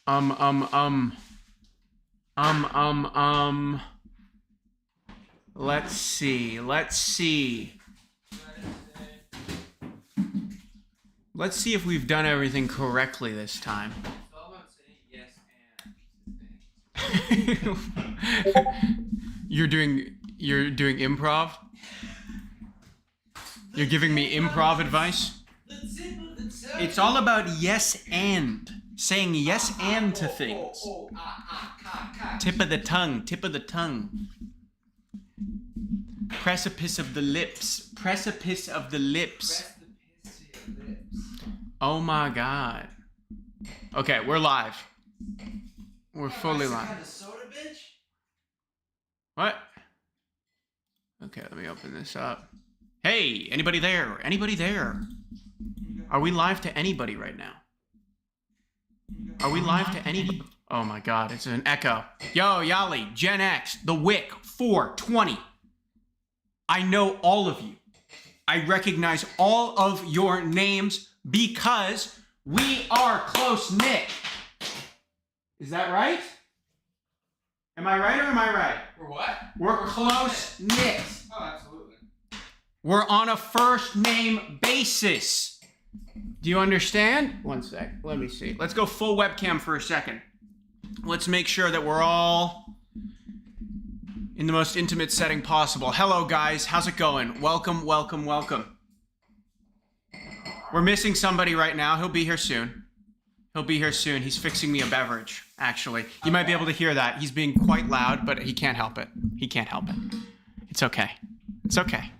Um, um, um. Let's see. Let's see if we've done everything correctly this time. It's all about saying yes and. You're doing improv? You're giving me improv advice? It's all about yes and. Saying yes and to things. Tip of the tongue, tip of the tongue. Precipice of the lips. Precipice of the lips. Oh my god. Okay, we're live. We're fully live. What? Okay, let me open this up. Hey, anybody there? Anybody there? Are we live to anybody right now? Are we live to anybody? Oh my god, it's an echo. Yo, Yali, Gen X, The Wick, 420. I know all of you. I recognize all of your names because we are close-knit. Is that right? Am I right or am I right? We're what? We're close-knit. Oh, absolutely. We're on a first-name basis. Do you understand? One sec. Let me see. Let's go full webcam for a second. Let's make sure that we're all in the most intimate setting possible. Hello, guys. How's it going? Welcome, welcome, welcome. We're missing somebody right now. He'll be here soon. He'll be here soon. He's fixing me a beverage, actually. You might be able to hear that. He's being quite loud, but he can't help it. He can't help it. It's okay. It's okay.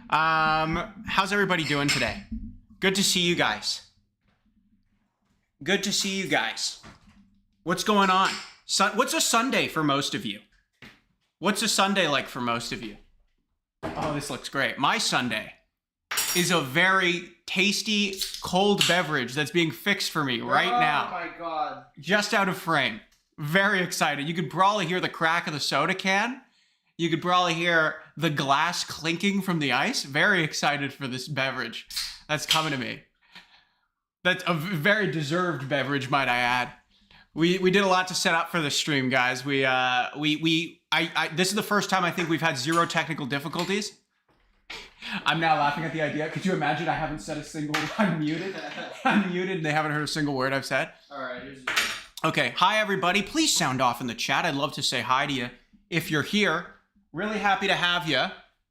How's everybody doing today? Good to see you guys. Good to see you guys. What's going on? What's a Sunday for most of you? What's a Sunday like for most of you? Oh, this looks great. My Sunday is a very tasty cold beverage that's being fixed for me right now. Oh my god. Just out of frame. Very excited. You could probably hear the crack of the soda can. You could probably hear the glass clinking from the ice. Very excited for this beverage that's coming to me. That's a very deserved beverage, might I add. We did a lot to set up for this stream, guys. This is the first time I think we've had 0 technical difficulties. I'm now laughing at the idea. Could you imagine I haven't said a single, I'm muted and they haven't heard a single word I've said? All right, here's Okay, hi everybody. Please sound off in the chat. I'd love to say hi to you if you're here. Really happy to have you.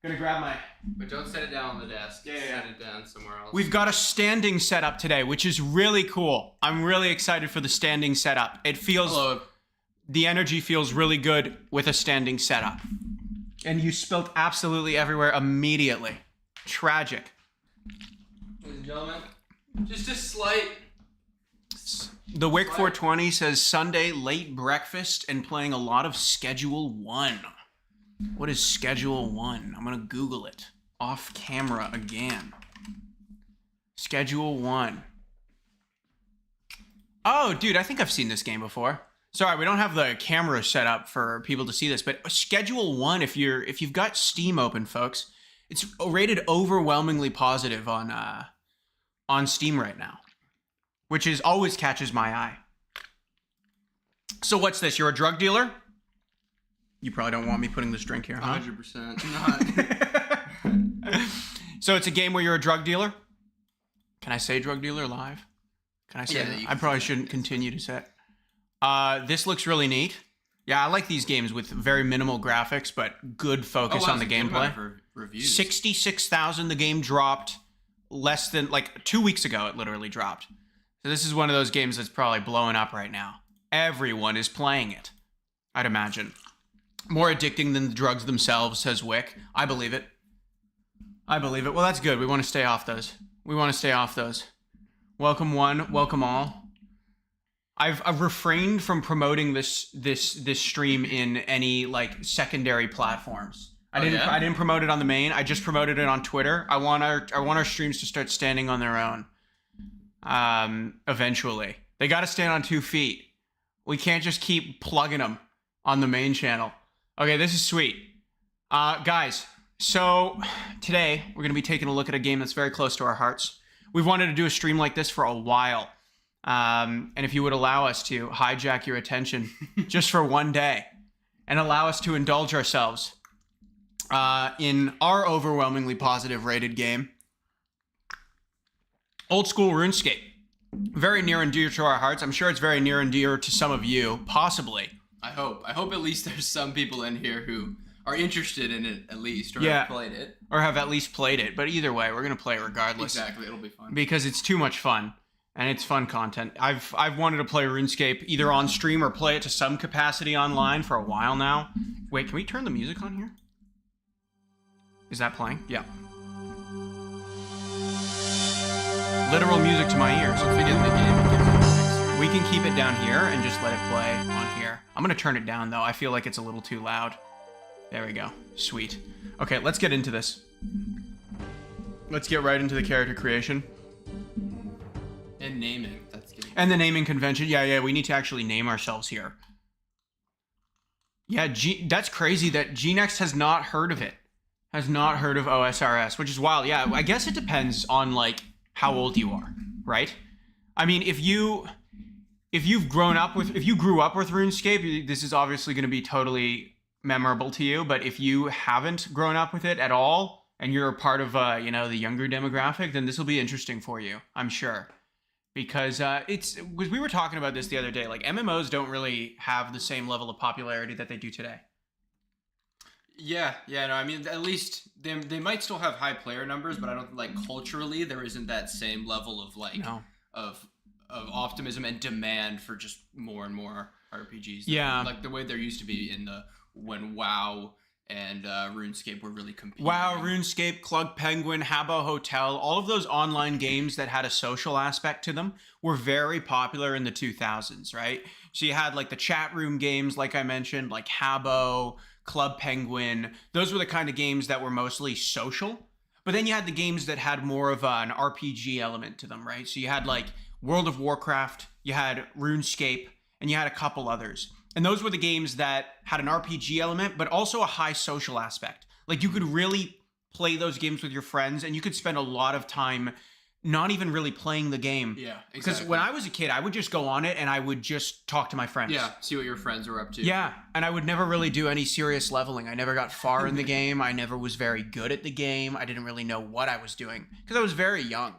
Gonna grab my... But don't set it down on the desk. Yeah. Set it down somewhere else. We've got a standing setup today, which is really cool. I'm really excited for the standing setup. It feels... Hello. The energy feels really good with a standing setup. And you spilt absolutely everywhere immediately. Tragic. Ladies and gentlemen, just a slight... The Wick 420 says Sunday late breakfast and playing a lot of Schedule 1. What is Schedule 1? I'm gonna Google it. Off camera again. Schedule 1. Oh, dude, I think I've seen this game before. Sorry, we don't have the camera set up for people to see this, but Schedule 1, if you've got Steam open, folks, it's rated overwhelmingly positive on Steam right now, which is always catches my eye. So what's this? You're a drug dealer? You probably don't want me putting this drink here, huh? 100% not. So it's a game where you're a drug dealer? Can I say drug dealer live? Can I say that? I probably shouldn't continue to say it. This looks really neat. Yeah, I like these games with very minimal graphics, but good focus on the gameplay. 66,000, the game dropped less than, like 2 weeks ago, it literally dropped. So this is one of those games that's probably blowing up right now. Everyone is playing it, I'd imagine. More addicting than the drugs themselves, says Wick. I believe it. I believe it. Well, that's good. We want to stay off those. We want to stay off those. Welcome one, welcome all. I've refrained from promoting this stream in any like secondary platforms. I didn't promote it on the main. I just promoted it on Twitter. I want our streams to start standing on their own. Eventually, they got to stand on 2 feet. We can't just keep plugging them on the main channel. Okay, this is sweet. Guys, so today we're going to be taking a look at a game that's very close to our hearts. We've wanted to do a stream like this for a while. And if you would allow us to hijack your attention just for one day and allow us to indulge ourselves in our overwhelmingly positive rated game, Old School RuneScape. Very near and dear to our hearts. I'm sure it's very near and dear to some of you, possibly. I hope at least there's some people in here who are interested in it at least, or have played it. Or have at least played it. But either way, we're going to play it regardless. Exactly, it'll be fun. Because it's too much fun. And it's fun content. I've wanted to play RuneScape either on stream or play it to some capacity online for a while now. Wait, can we turn the music on here? Is that playing? Yeah. Literal music to my ears. Once we get in the game, it gives it a We can keep it down here and just let it play on here. I'm going to turn it down, though. I feel like it's a little too loud. There we go. Sweet. Okay, let's get into this. Let's get right into the character creation. And naming. That's good. And the naming convention. Yeah, we need to actually name ourselves here. Yeah, that's crazy that GNext has not heard of it. Has not heard of OSRS, which is wild. Yeah, I guess it depends on, like, how old you are, right? I mean, if you grew up with RuneScape, this is obviously going to be totally memorable to you. But if you haven't grown up with it at all, and you're a part of, the younger demographic, then this will be interesting for you, I'm sure. Because we were talking about this the other day. Like, MMOs don't really have the same level of popularity that they do today. Yeah, no, I mean, at least they might still have high player numbers, but I don't like culturally there isn't that same level of like of optimism and demand for just more and more RPGs. Yeah, like the way there used to be when WoW and RuneScape were really competing. WoW, RuneScape, Club Penguin, Habbo Hotel, all of those online games that had a social aspect to them were very popular in the 2000s, right? So you had like the chat room games, like I mentioned, like Habbo, Club Penguin. Those were the kind of games that were mostly social. But then you had the games that had more of an RPG element to them, right? So you had like World of Warcraft, you had RuneScape, and you had a couple others. And those were the games that had an RPG element, but also a high social aspect. Like you could really play those games with your friends, and you could spend a lot of time not even really playing the game. Yeah, exactly. Because when I was a kid, I would just go on it and I would just talk to my friends. Yeah, see what your friends were up to. Yeah, and I would never really do any serious leveling. I never got far in the game. I never was very good at the game. I didn't really know what I was doing because I was very young.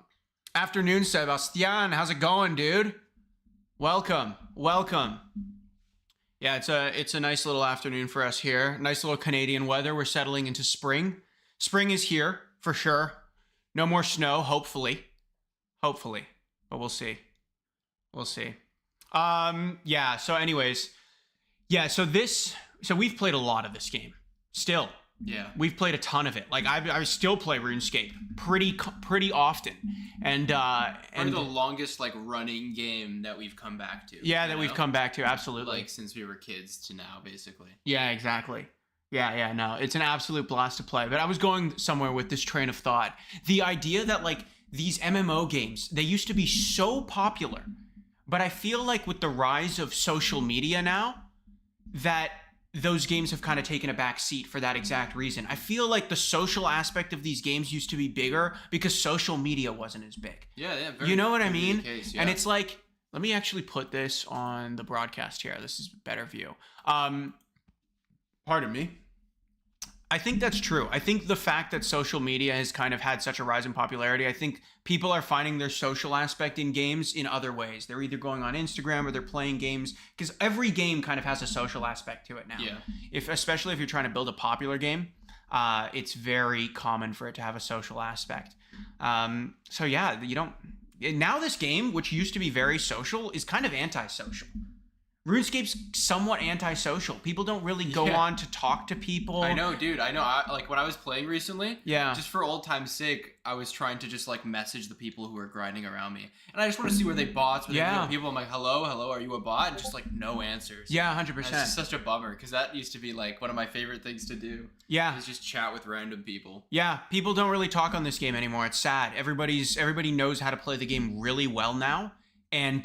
Afternoon, Sebastian. How's it going, dude? Welcome. Yeah, it's a nice little afternoon for us here. Nice little Canadian weather. We're settling into spring. Spring is here, for sure. No more snow, hopefully. But we'll see. Yeah, so anyways. Yeah, so we've played a lot of this game. Still. Yeah. We've played a ton of it. Like I still play RuneScape pretty often. And probably the longest like running game that we've come back to. Yeah, that we've come back to, absolutely. Like since we were kids to now, basically. Yeah, exactly. Yeah, no. It's an absolute blast to play. But I was going somewhere with this train of thought. The idea that like these MMO games, they used to be so popular. But I feel like with the rise of social media now, that those games have kind of taken a back seat for that exact reason. I feel like the social aspect of these games used to be bigger because social media wasn't as big. Yeah. You know what I mean? Case, yeah. And it's like, let me actually put this on the broadcast here. This is a better view. Pardon me. I think that's true. I think the fact that social media has kind of had such a rise in popularity, I think people are finding their social aspect in games in other ways. They're either going on Instagram or they're playing games because every game kind of has a social aspect to it now. Yeah. Especially if you're trying to build a popular game, it's very common for it to have a social aspect. So yeah, now this game, which used to be very social, is kind of antisocial. RuneScape's somewhat antisocial. People don't really go on to talk to people. I know, dude. Like when I was playing recently, yeah, just for old time's sake, I was trying to just like message the people who were grinding around me, and I just want to see were they bots, were they real people. I'm like, hello, are you a bot? And just like no answers. Yeah, 100%. It's just such a bummer because that used to be like one of my favorite things to do. Yeah, is just chat with random people. Yeah, people don't really talk on this game anymore. It's sad. Everybody knows how to play the game really well now, and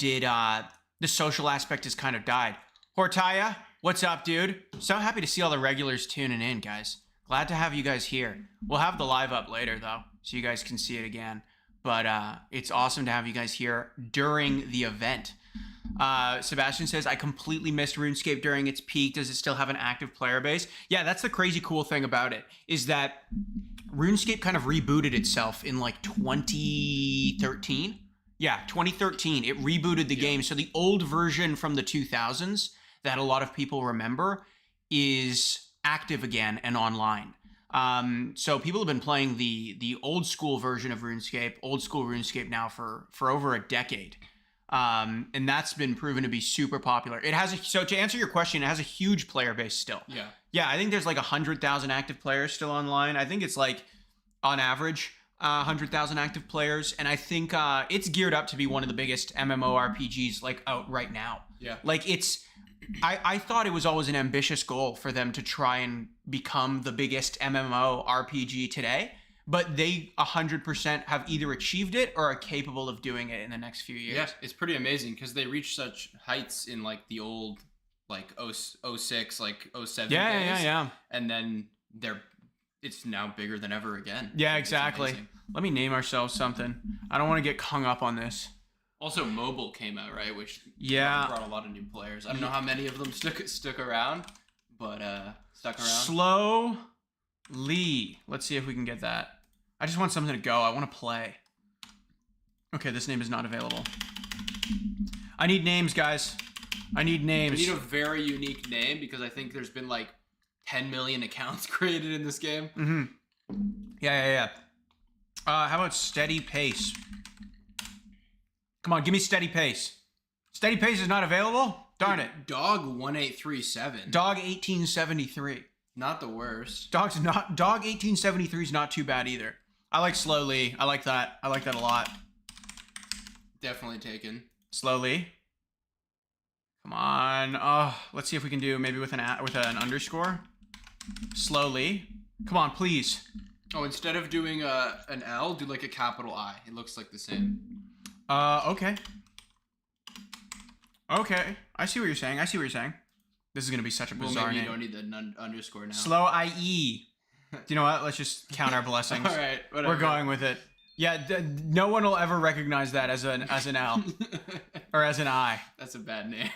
the social aspect has kind of died. Hortaya, what's up, dude? So happy to see all the regulars tuning in, guys. Glad to have you guys here. We'll have the live up later, though, so you guys can see it again. but it's awesome to have you guys here during the event. Sebastian says, I completely missed RuneScape during its peak. Does it still have an active player base? Yeah, that's the crazy cool thing about it, is that RuneScape kind of rebooted itself in like 2013. Yeah, 2013. It rebooted the game. So the old version from the 2000s that a lot of people remember is active again and online. So people have been playing the old school version of RuneScape, old school RuneScape now for over a decade. And that's been proven to be super popular. It has so to answer your question, it has a huge player base still. Yeah, I think there's like 100,000 active players still online. I think it's like on average 100,000 active players, and I think it's geared up to be one of the biggest MMORPGs like out right now. Yeah, like it's. I thought it was always an ambitious goal for them to try and become the biggest MMORPG today, but they 100% have either achieved it or are capable of doing it in the next few years. Yeah, it's pretty amazing because they reached such heights in like the old like 06, like 07 days. Yeah. And then it's now bigger than ever again. Yeah, exactly. Let me name ourselves something. I don't want to get hung up on this. Also, mobile came out, right? Which brought a lot of new players. I don't know how many of them stuck around, but stuck around. Slowly. Let's see if we can get that. I just want something to go. I want to play. Okay, this name is not available. I need names, guys. I need names. We need a very unique name because I think there's been like 10 million accounts created in this game. Mm-hmm. Yeah. How about Steady Pace? Come on, give me Steady Pace. Steady Pace is not available? Darn it. Dog 1837. Dog 1873. Not the worst. Dog 1873 is not too bad either. I like Slowly. I like that. I like that a lot. Definitely taken. Slowly. Come on. Oh, let's see if we can do maybe with an underscore. Slowly. Come on, please. Oh, instead of doing an L, do like a capital I. It looks like the same. Okay. Okay. I see what you're saying. This is going to be such a bizarre name. You don't need the underscore now. Slow IE. Do you know what? Let's just count our blessings. All right, whatever. We're going with it. Yeah, no one will ever recognize that as an L or as an I. That's a bad name.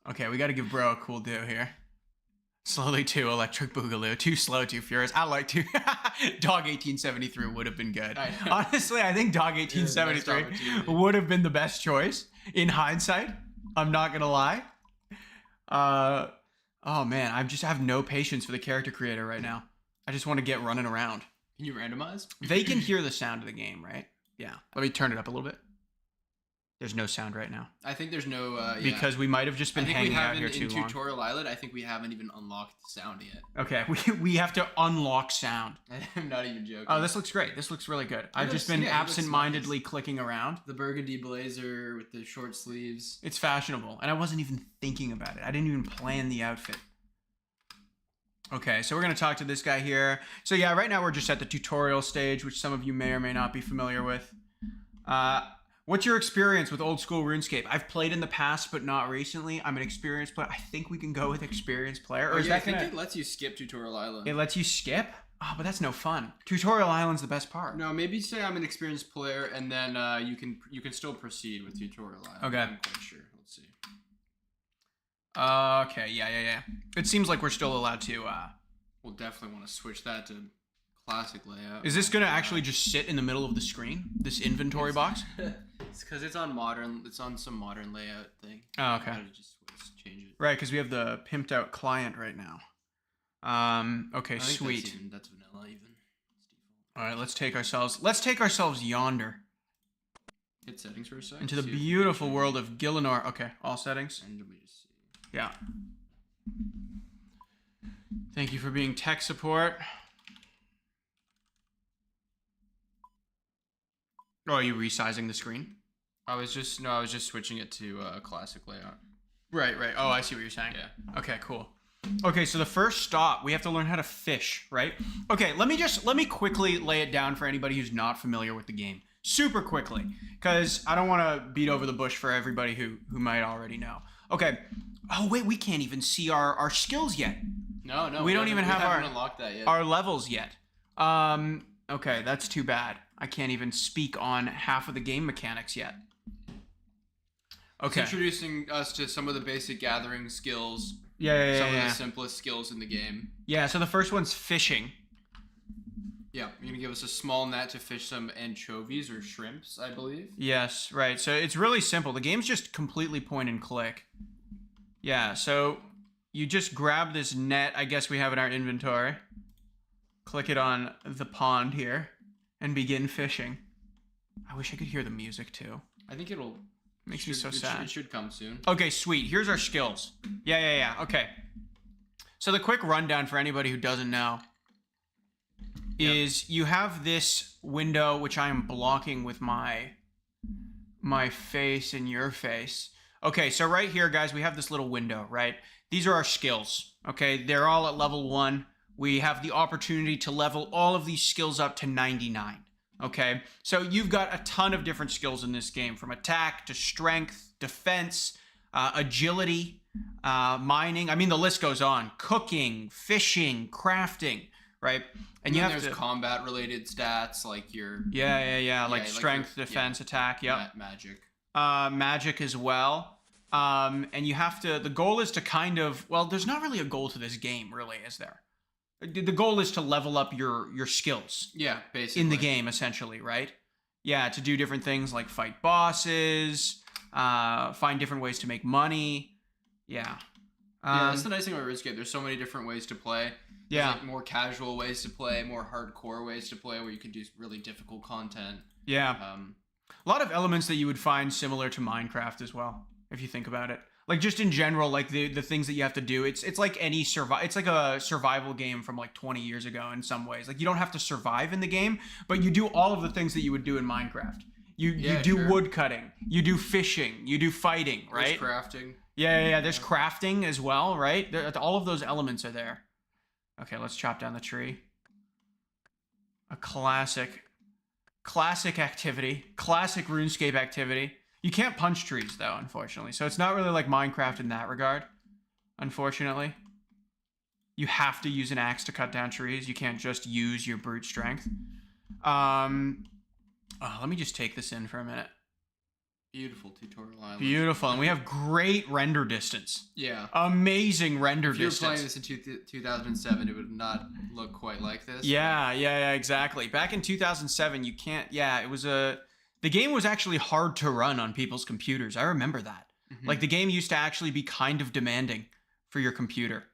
Okay, we got to give bro a cool do here. Slowly 2, Electric Boogaloo. Too slow, too furious. I like to. Dog 1873 would have been good. Honestly, I think Dog 1873 would have been the best choice in hindsight. I'm not gonna lie. Oh man, I just have no patience for the character creator right now. I just want to get running around. Can you randomize? They can hear the sound of the game, right? Yeah. Let me turn it up a little bit. There's no sound right now. I think there's no... Because we might have just been hanging out here too long. In Tutorial Island, I think we haven't even unlocked sound yet. Okay, we have to unlock sound. I'm not even joking. Oh, this looks great. This looks really good. I've just been absent-mindedly clicking around. The burgundy blazer with the short sleeves. It's fashionable, and I wasn't even thinking about it. I didn't even plan the outfit. Okay, so we're going to talk to this guy here. So yeah, right now we're just at the tutorial stage, which some of you may or may not be familiar with. What's your experience with old school RuneScape? I've played in the past, but not recently. I'm an experienced player. I think we can go with experienced player. Or is that I think it lets you skip Tutorial Island. It lets you skip? Oh, but that's no fun. Tutorial Island's the best part. No, maybe say I'm an experienced player, and then you can still proceed with Tutorial Island. Okay. I'm quite sure. Let's see. Okay, yeah. It seems like we're still allowed to... We'll definitely want to switch that to classic layout. Is this going to actually just sit in the middle of the screen? This inventory box? It's because it's on modern. It's on some modern layout thing. Oh, okay. Just change it. Right, because we have the pimped out client right now. Okay, sweet. That's vanilla even. All right, let's take ourselves yonder. Hit settings for a second. Into the beautiful world of Gillinor. Okay, all settings. And we just see. Yeah. Thank you for being tech support. Oh, are you resizing the screen? I was just switching it to classic layout. Right. Oh, I see what you're saying. Yeah. Okay, cool. Okay, so the first stop, we have to learn how to fish, right? Okay, let me quickly lay it down for anybody who's not familiar with the game. Super quickly, because I don't want to beat over the bush for everybody who might already know. Okay. Oh, wait, we can't even see our skills yet. No. We don't even have unlocked that yet. Our levels yet. Okay, that's too bad. I can't even speak on half of the game mechanics yet. Okay. It's introducing us to some of the basic gathering skills. Yeah. Some of the simplest skills in the game. Yeah, so the first one's fishing. Yeah, you're going to give us a small net to fish some anchovies or shrimps, I believe. Yes, right. So it's really simple. The game's just completely point and click. Yeah, so you just grab this net, I guess we have in our inventory. Click it on the pond here and begin fishing. I wish I could hear the music too. I think it'll... Makes me so sad. It should come soon. Okay, sweet. Here's our skills. Yeah. Okay. So the quick rundown for anybody who doesn't know is you have this window, which I am blocking with my face and your face. Okay, so right here, guys, we have this little window, right? These are our skills, okay? They're all at level 1. We have the opportunity to level all of these skills up to 99. Okay, so you've got a ton of different skills in this game, from attack to strength, defense, agility, mining. I mean, the list goes on. Cooking, fishing, crafting, right? And there's combat-related stats like your... Yeah, like strength, defense, attack, magic. Magic as well. And you have to... The goal is to kind of... Well, there's not really a goal to this game, really, is there? The goal is to level up your skills. Yeah, basically. In the game, essentially, right? Yeah, to do different things like fight bosses, find different ways to make money. Yeah. That's the nice thing about RuneScape. There's so many different ways to play. There's like more casual ways to play, more hardcore ways to play, where you can do really difficult content. Yeah. A lot of elements that you would find similar to Minecraft as well, if you think about it. Like, just in general, like the things that you have to do, it's like any it's like a survival game from like 20 years ago in some ways. Like, you don't have to survive in the game, but you do all of the things that you would do in Minecraft. You do wood cutting, you do fishing, you do fighting, right? There's crafting. Yeah. There's crafting as well, right? All of those elements are there. Okay, let's chop down the tree. A classic activity, classic RuneScape activity. You can't punch trees, though, unfortunately. So it's not really like Minecraft in that regard, unfortunately. You have to use an axe to cut down trees. You can't just use your brute strength. Let me just take this in for a minute. Beautiful tutorial island. Beautiful. And we have great render distance. Yeah. Amazing render distance. If you were playing this in 2007, it would not look quite like this. Yeah, exactly. Back in 2007, you can't... Yeah, it was a... The game was actually hard to run on people's computers. I remember that. Mm-hmm. Like, the game used to actually be kind of demanding for your computer.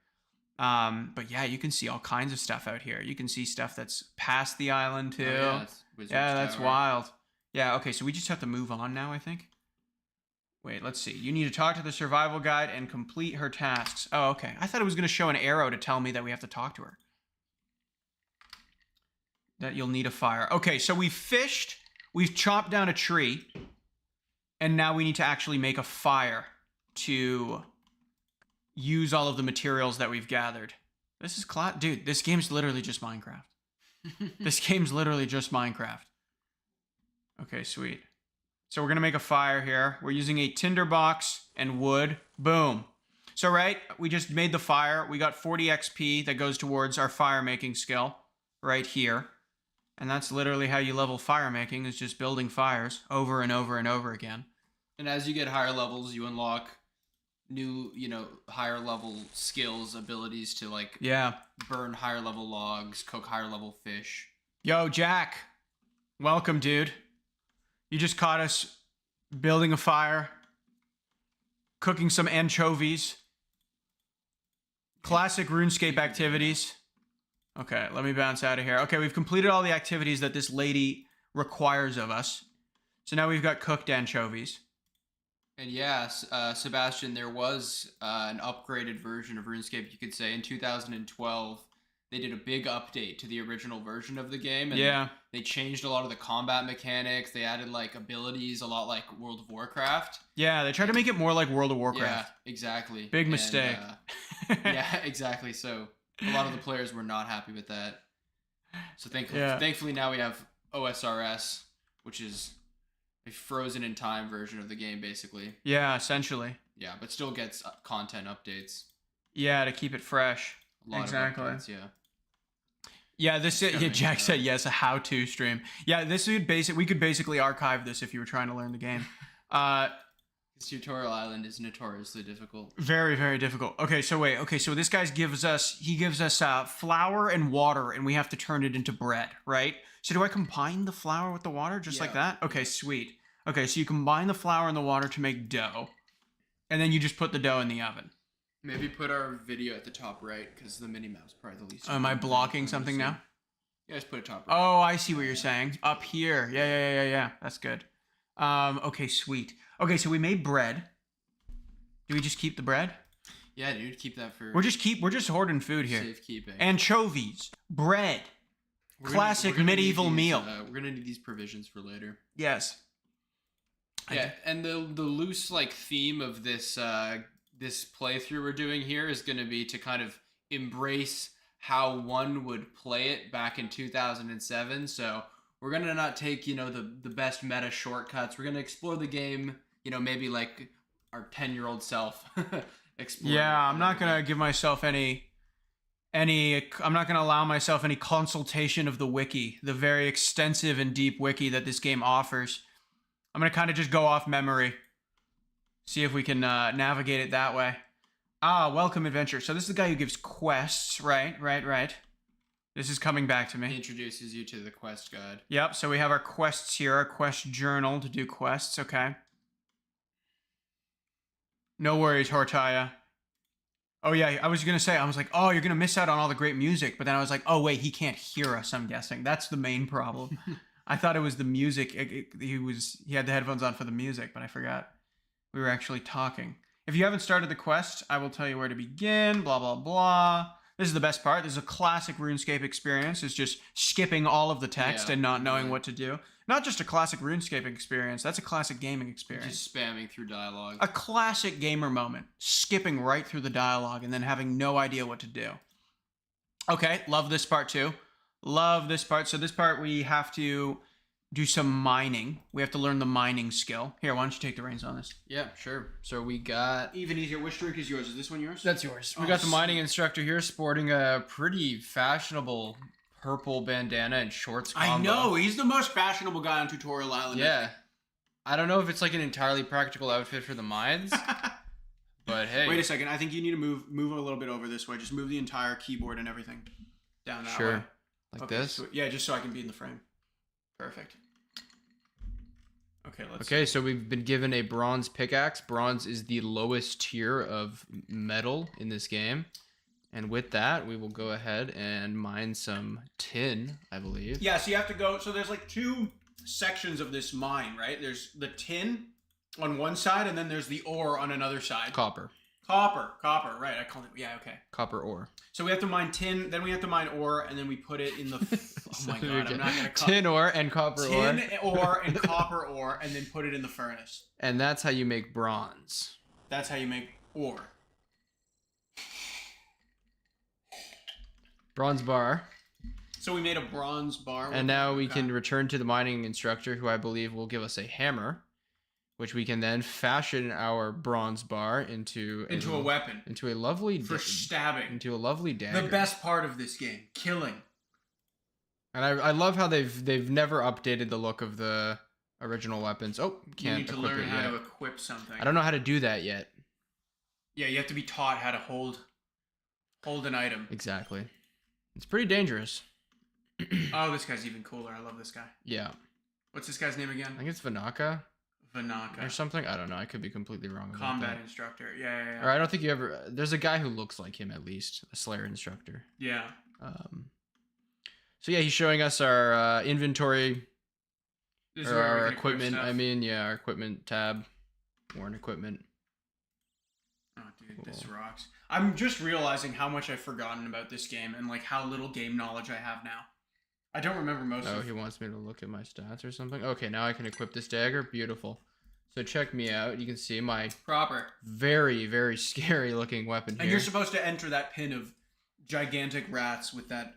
But yeah, you can see all kinds of stuff out here. You can see stuff that's past the island, too. Oh, yeah, that's wild. Yeah, okay, so we just have to move on now, I think. Wait, let's see. You need to talk to the survival guide and complete her tasks. Oh, okay. I thought it was going to show an arrow to tell me that we have to talk to her. That you'll need a fire. Okay, so we've fished... We've chopped down a tree, and now we need to actually make a fire to use all of the materials that we've gathered. This is dude, this game's literally just Minecraft. This game's literally just Minecraft. Okay, sweet. So we're going to make a fire here. We're using a tinderbox and wood. Boom. So, right, we just made the fire. We got 40 XP that goes towards our fire making skill right here. And that's literally how you level fire making, is just building fires over and over and over again. And as you get higher levels, you unlock new, higher level skills, abilities to burn higher level logs, cook higher level fish. Yo, Jack. Welcome, dude. You just caught us building a fire, cooking some anchovies. Classic RuneScape activities. Okay, let me bounce out of here. Okay, we've completed all the activities that this lady requires of us. So now we've got cooked anchovies. And yes, Sebastian, there was an upgraded version of RuneScape, you could say. In 2012, they did a big update to the original version of the game. And they changed a lot of the combat mechanics. They added, abilities, a lot like World of Warcraft. Yeah, they tried to make it more like World of Warcraft. Yeah, exactly. Big mistake. Yeah, exactly. So... A lot of the players were not happy with that. So thankfully now we have OSRS, which is a frozen in time version of the game, basically. Yeah, essentially. Yeah, but still gets content updates. Yeah, to keep it fresh. A lot of updates, yeah. Yeah, Jack said yes, a how-to stream. Yeah, we could basically archive this if you were trying to learn the game. This tutorial island is notoriously difficult. Very, very difficult. Okay, so wait. Okay, so this guy gives us flour and water, and we have to turn it into bread, right? So do I combine the flour with the water just like that? Okay, sweet. Okay, so you combine the flour and the water to make dough, and then you just put the dough in the oven. Maybe put our video at the top right, because the mini-map's probably the least. Am I blocking something now? Yeah, just put it top right. Oh, I see what you're saying. Up here. Yeah. That's good. Okay, sweet. Okay, so we made bread. Do we just keep the bread? Yeah, dude, keep that for... We're just hoarding food here. Safekeeping. Anchovies, bread, classic medieval meal. We're gonna need these provisions for later. Yes. Yeah, and the loose like theme of this this playthrough we're doing here is gonna be to kind of embrace how one would play it back in 2007. So we're gonna not take the best meta shortcuts. We're gonna explore the game. Maybe like our 10-year-old self. Yeah, I'm not gonna give myself I'm not gonna allow myself any consultation of the wiki, the very extensive and deep wiki that this game offers. I'm gonna kind of just go off memory, see if we can navigate it that way. Welcome adventure. So this is the guy who gives quests, right? This is coming back to me. He introduces you to the quest guide. Yep. So we have our quests here, our quest journal to do quests. Okay. No worries, Hortaya. Oh, yeah, I was going to say, I was like, oh, you're going to miss out on all the great music. But then I was like, oh, wait, he can't hear us, I'm guessing. That's the main problem. I thought it was the music. He had the headphones on for the music, but I forgot we were actually talking. If you haven't started the quest, I will tell you where to begin, blah, blah, blah. This is the best part. This is a classic RuneScape experience. It's just skipping all of the text and not knowing what to do. Not just a classic RuneScape experience. That's a classic gaming experience. Just spamming through dialogue. A classic gamer moment. Skipping right through the dialogue and then having no idea what to do. Okay, love this part too. Love this part. So this part we have to do some mining. We have to learn the mining skill. Here, why don't you take the reins on this? Yeah, sure. So we got... Even easier. Which drink is yours? Is this one yours? That's yours. We got the mining instructor here sporting a pretty fashionable purple bandana and shorts combo. I know. He's the most fashionable guy on Tutorial Island. Yeah. I don't know if it's like an entirely practical outfit for the mines. But hey. Wait a second. I think you need to move a little bit over this way. Just move the entire keyboard and everything down that way. Sure. Like this? So, yeah, just so I can be in the frame. Perfect. Okay, so we've been given a bronze pickaxe. Bronze is the lowest tier of metal in this game. And with that, we will go ahead and mine some tin, I believe. Yeah, so you have to go... So there's like two sections of this mine, right? There's the tin on one side, and then there's the ore on another side. Copper, right. I call it... Yeah, okay. Copper ore. So we have to mine tin, then we have to mine ore, and then we put it in the... Oh my god, I'm not going to... Tin ore and copper ore. Tin ore and copper ore, and then put it in the furnace. And that's how you make bronze. That's how you make ore. Bronze bar. So we made a bronze bar. And now we can return to the mining instructor, who I believe will give us a hammer, which we can then fashion our bronze bar into a weapon. Into a lovely... For stabbing. Into a lovely dagger. The best part of this game. Killing. And I love how they've never updated the look of the original weapons. Oh, can't equip it yet. You need to learn how to equip something. I don't know how to do that yet. Yeah, you have to be taught how to hold an item. Exactly. It's pretty dangerous. Oh, this guy's even cooler. I love this guy. Yeah. What's this guy's name again? I think it's Vanaka. Vanaka. Or something. I don't know. I could be completely wrong. Combat instructor. Yeah. Or I don't think you ever... There's a guy who looks like him, at least. A Slayer instructor. Yeah. So yeah, he's showing us our inventory. This is or where our we can equipment. Stuff. I mean, yeah, our equipment tab. Worn equipment. Oh, dude, cool. This rocks. I'm just realizing how much I've forgotten about this game and like how little game knowledge I have now. I don't remember most of it. Oh, he wants me to look at my stats or something? Okay, now I can equip this dagger. Beautiful. So check me out. You can see my... Proper. Very, very scary looking weapon here. And you're supposed to enter that pin of gigantic rats with that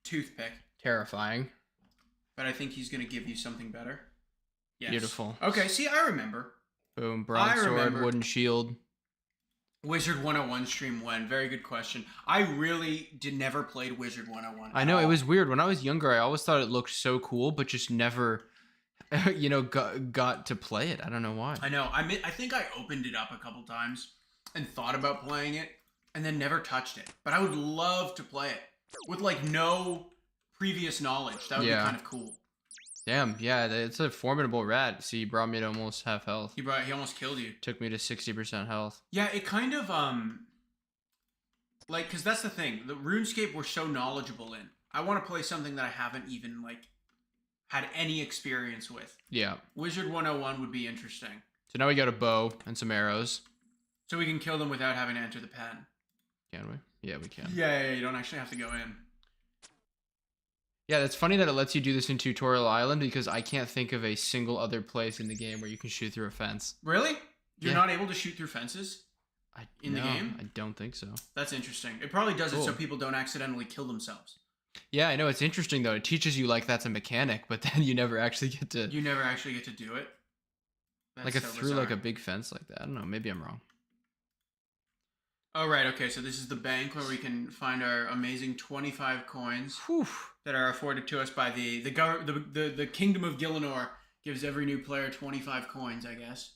toothpick. Terrifying. But I think he's going to give you something better. Yes. Beautiful. Okay, see, I remember. Boom, bronze sword, wooden shield. Wizard 101 stream when? Very good question. I really never played Wizard 101. I know, it was weird. When I was younger, I always thought it looked so cool, but just never, got to play it. I don't know why. I know. I think I opened it up a couple times and thought about playing it and then never touched it. But I would love to play it with like no previous knowledge. That would be kind of cool. Damn, yeah, it's a formidable rat. See, he brought me to almost half health. He almost killed you. Took me to 60% health. Yeah, it kind of like, because that's the thing. The RuneScape we're so knowledgeable in. I want to play something that I haven't even like had any experience with. Yeah. Wizard 101 would be interesting. So now we got a bow and some arrows. So we can kill them without having to enter the pen. Can we? Yeah, we can. Yeah, you don't actually have to go in. Yeah, it's funny that it lets you do this in Tutorial Island because I can't think of a single other place in the game where you can shoot through a fence. Really? You're not able to shoot through fences in the game? I don't think so. That's interesting. It probably does it so people don't accidentally kill themselves. Yeah, I know. It's interesting, though. It teaches you, like, that's a mechanic, but then you never actually get to... You never actually get to do it? That's like through, like, a big fence like that. I don't know. Maybe I'm wrong. Oh, right. Okay, so this is the bank where we can find our amazing 25 coins that are afforded to us by the Kingdom of Gielinor. Gives every new player 25 coins, I guess.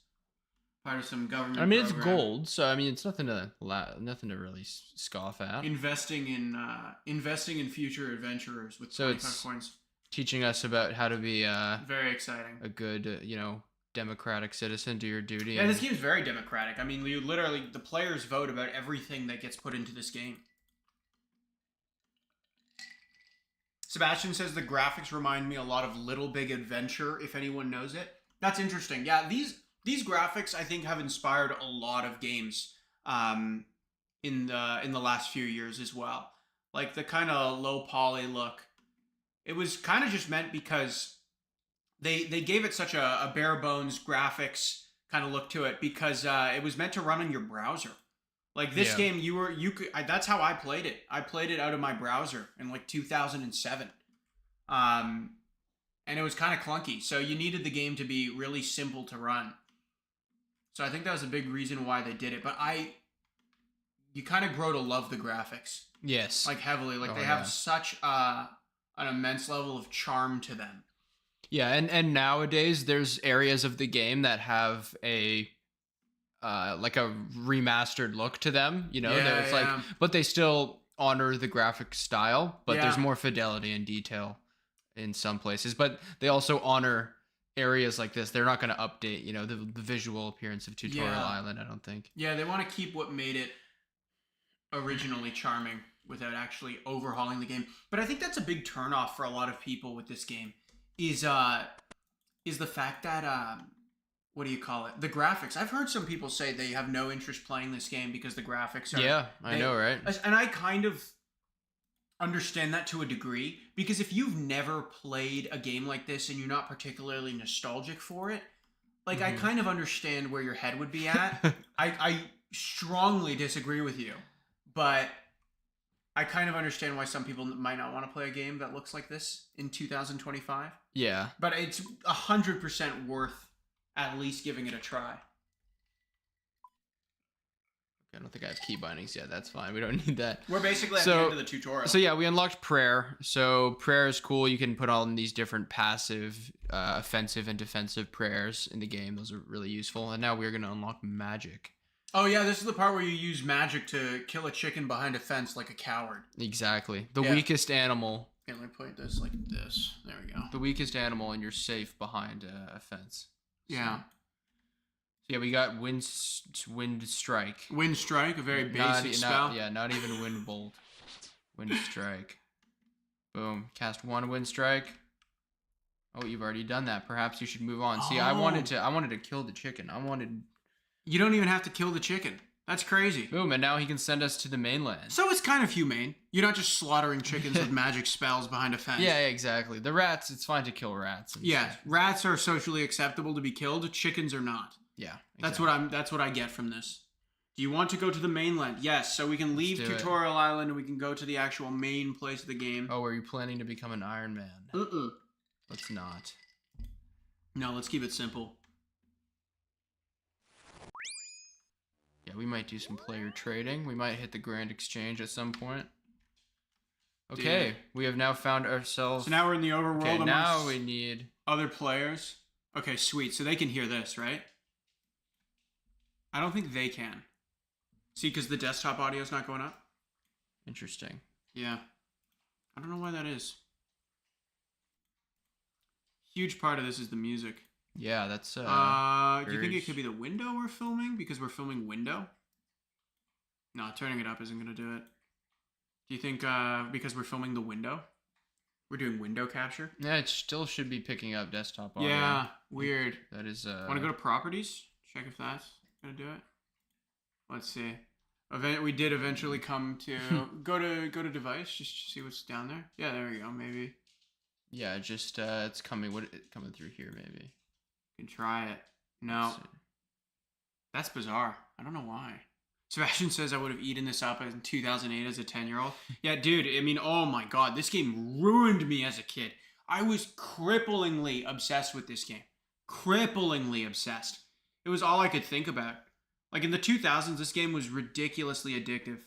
Part of some government program. It's gold, so I mean it's nothing to really scoff at. Investing in future adventurers with 25 coins. Teaching us about how to be very exciting. A good, democratic citizen, do your duty. Yeah, this game's very democratic. I mean, the players vote about everything that gets put into this game. Sebastian says the graphics remind me a lot of Little Big Adventure, if anyone knows it. That's interesting. Yeah, these graphics I think have inspired a lot of games in the last few years as well. Like the kind of low poly look. It was kind of just meant because they gave it such a bare bones graphics kind of look to it because it was meant to run on your browser. Like this game, that's how I played it. I played it out of my browser in like 2007. And it was kind of clunky. So you needed the game to be really simple to run. So I think that was a big reason why they did it. But you kind of grow to love the graphics. Yes. Like heavily. Like they have such an immense level of charm to them. Yeah, and nowadays there's areas of the game that have a like a remastered look to them, but they still honor the graphic style, but there's more fidelity and detail in some places. But they also honor areas like this. They're not going to update, the visual appearance of Tutorial Island, I don't think. Yeah, they want to keep what made it originally charming without actually overhauling the game. But I think that's a big turnoff for a lot of people with this game. Is the fact that what do you call it? The graphics. I've heard some people say they have no interest playing this game because the graphics are... Yeah, I know, right? And I kind of understand that to a degree, because if you've never played a game like this and you're not particularly nostalgic for it, like I kind of understand where your head would be at. I strongly disagree with you, but I kind of understand why some people might not want to play a game that looks like this in 2025. Yeah. But it's 100% worth at least giving it a try. I don't think I have key bindings yet. That's fine. We don't need that. We're basically at the end of the tutorial. So yeah, we unlocked prayer. So prayer is cool. You can put on these different passive, offensive, and defensive prayers in the game. Those are really useful. And now we're going to unlock magic. Oh yeah, this is the part where you use magic to kill a chicken behind a fence like a coward. Exactly. The weakest animal. Yeah, let me point this like this. There we go. The weakest animal, and you're safe behind a fence. Yeah. So yeah, we got wind strike. Wind strike, a very basic spell. Not even wind bolt. Wind strike. Boom. Cast one wind strike. Oh, you've already done that. Perhaps you should move on. See, I wanted to kill the chicken. You don't even have to kill the chicken. That's crazy. Boom, and now he can send us to the mainland. So it's kind of humane. You're not just slaughtering chickens with magic spells behind a fence. Yeah, exactly. The rats, it's fine to kill rats. Yeah, rats are socially acceptable to be killed. Chickens are not. Yeah, exactly. That's what I get from this. Do you want to go to the mainland? Yes, so we can leave Tutorial Island and we can go to the actual main place of the game. Oh, are you planning to become an Iron Man? Let's not. No, let's keep it simple. Yeah, we might do some player trading. We might hit the Grand Exchange at some point. Okay, dude. We have now found ourselves... So now we're in the overworld. Okay, now we need... other players. Okay, sweet. So they can hear this, right? I don't think they can. See, because the desktop audio is not going up? Interesting. Yeah. I don't know why that is. Huge part of this is the music. Yeah, that's... do you think it could be the window we're filming? Because we're filming window? No, turning it up isn't going to do it. Do you think because we're filming the window? We're doing window capture? Yeah, it still should be picking up desktop audio. Yeah, weird. That is... Want to go to properties? Check if that's going to do it. Let's see. We did eventually come to... go to device, just see what's down there. Yeah, there we go, maybe. Yeah, just it's coming coming through here maybe. You can try it. No. That's bizarre. I don't know why. Sebastian says I would have eaten this up in 2008 as a 10-year-old. Yeah, dude, I mean, oh my god, this game ruined me as a kid. I was cripplingly obsessed with this game. Cripplingly obsessed. It was all I could think about. Like in the 2000s, this game was ridiculously addictive.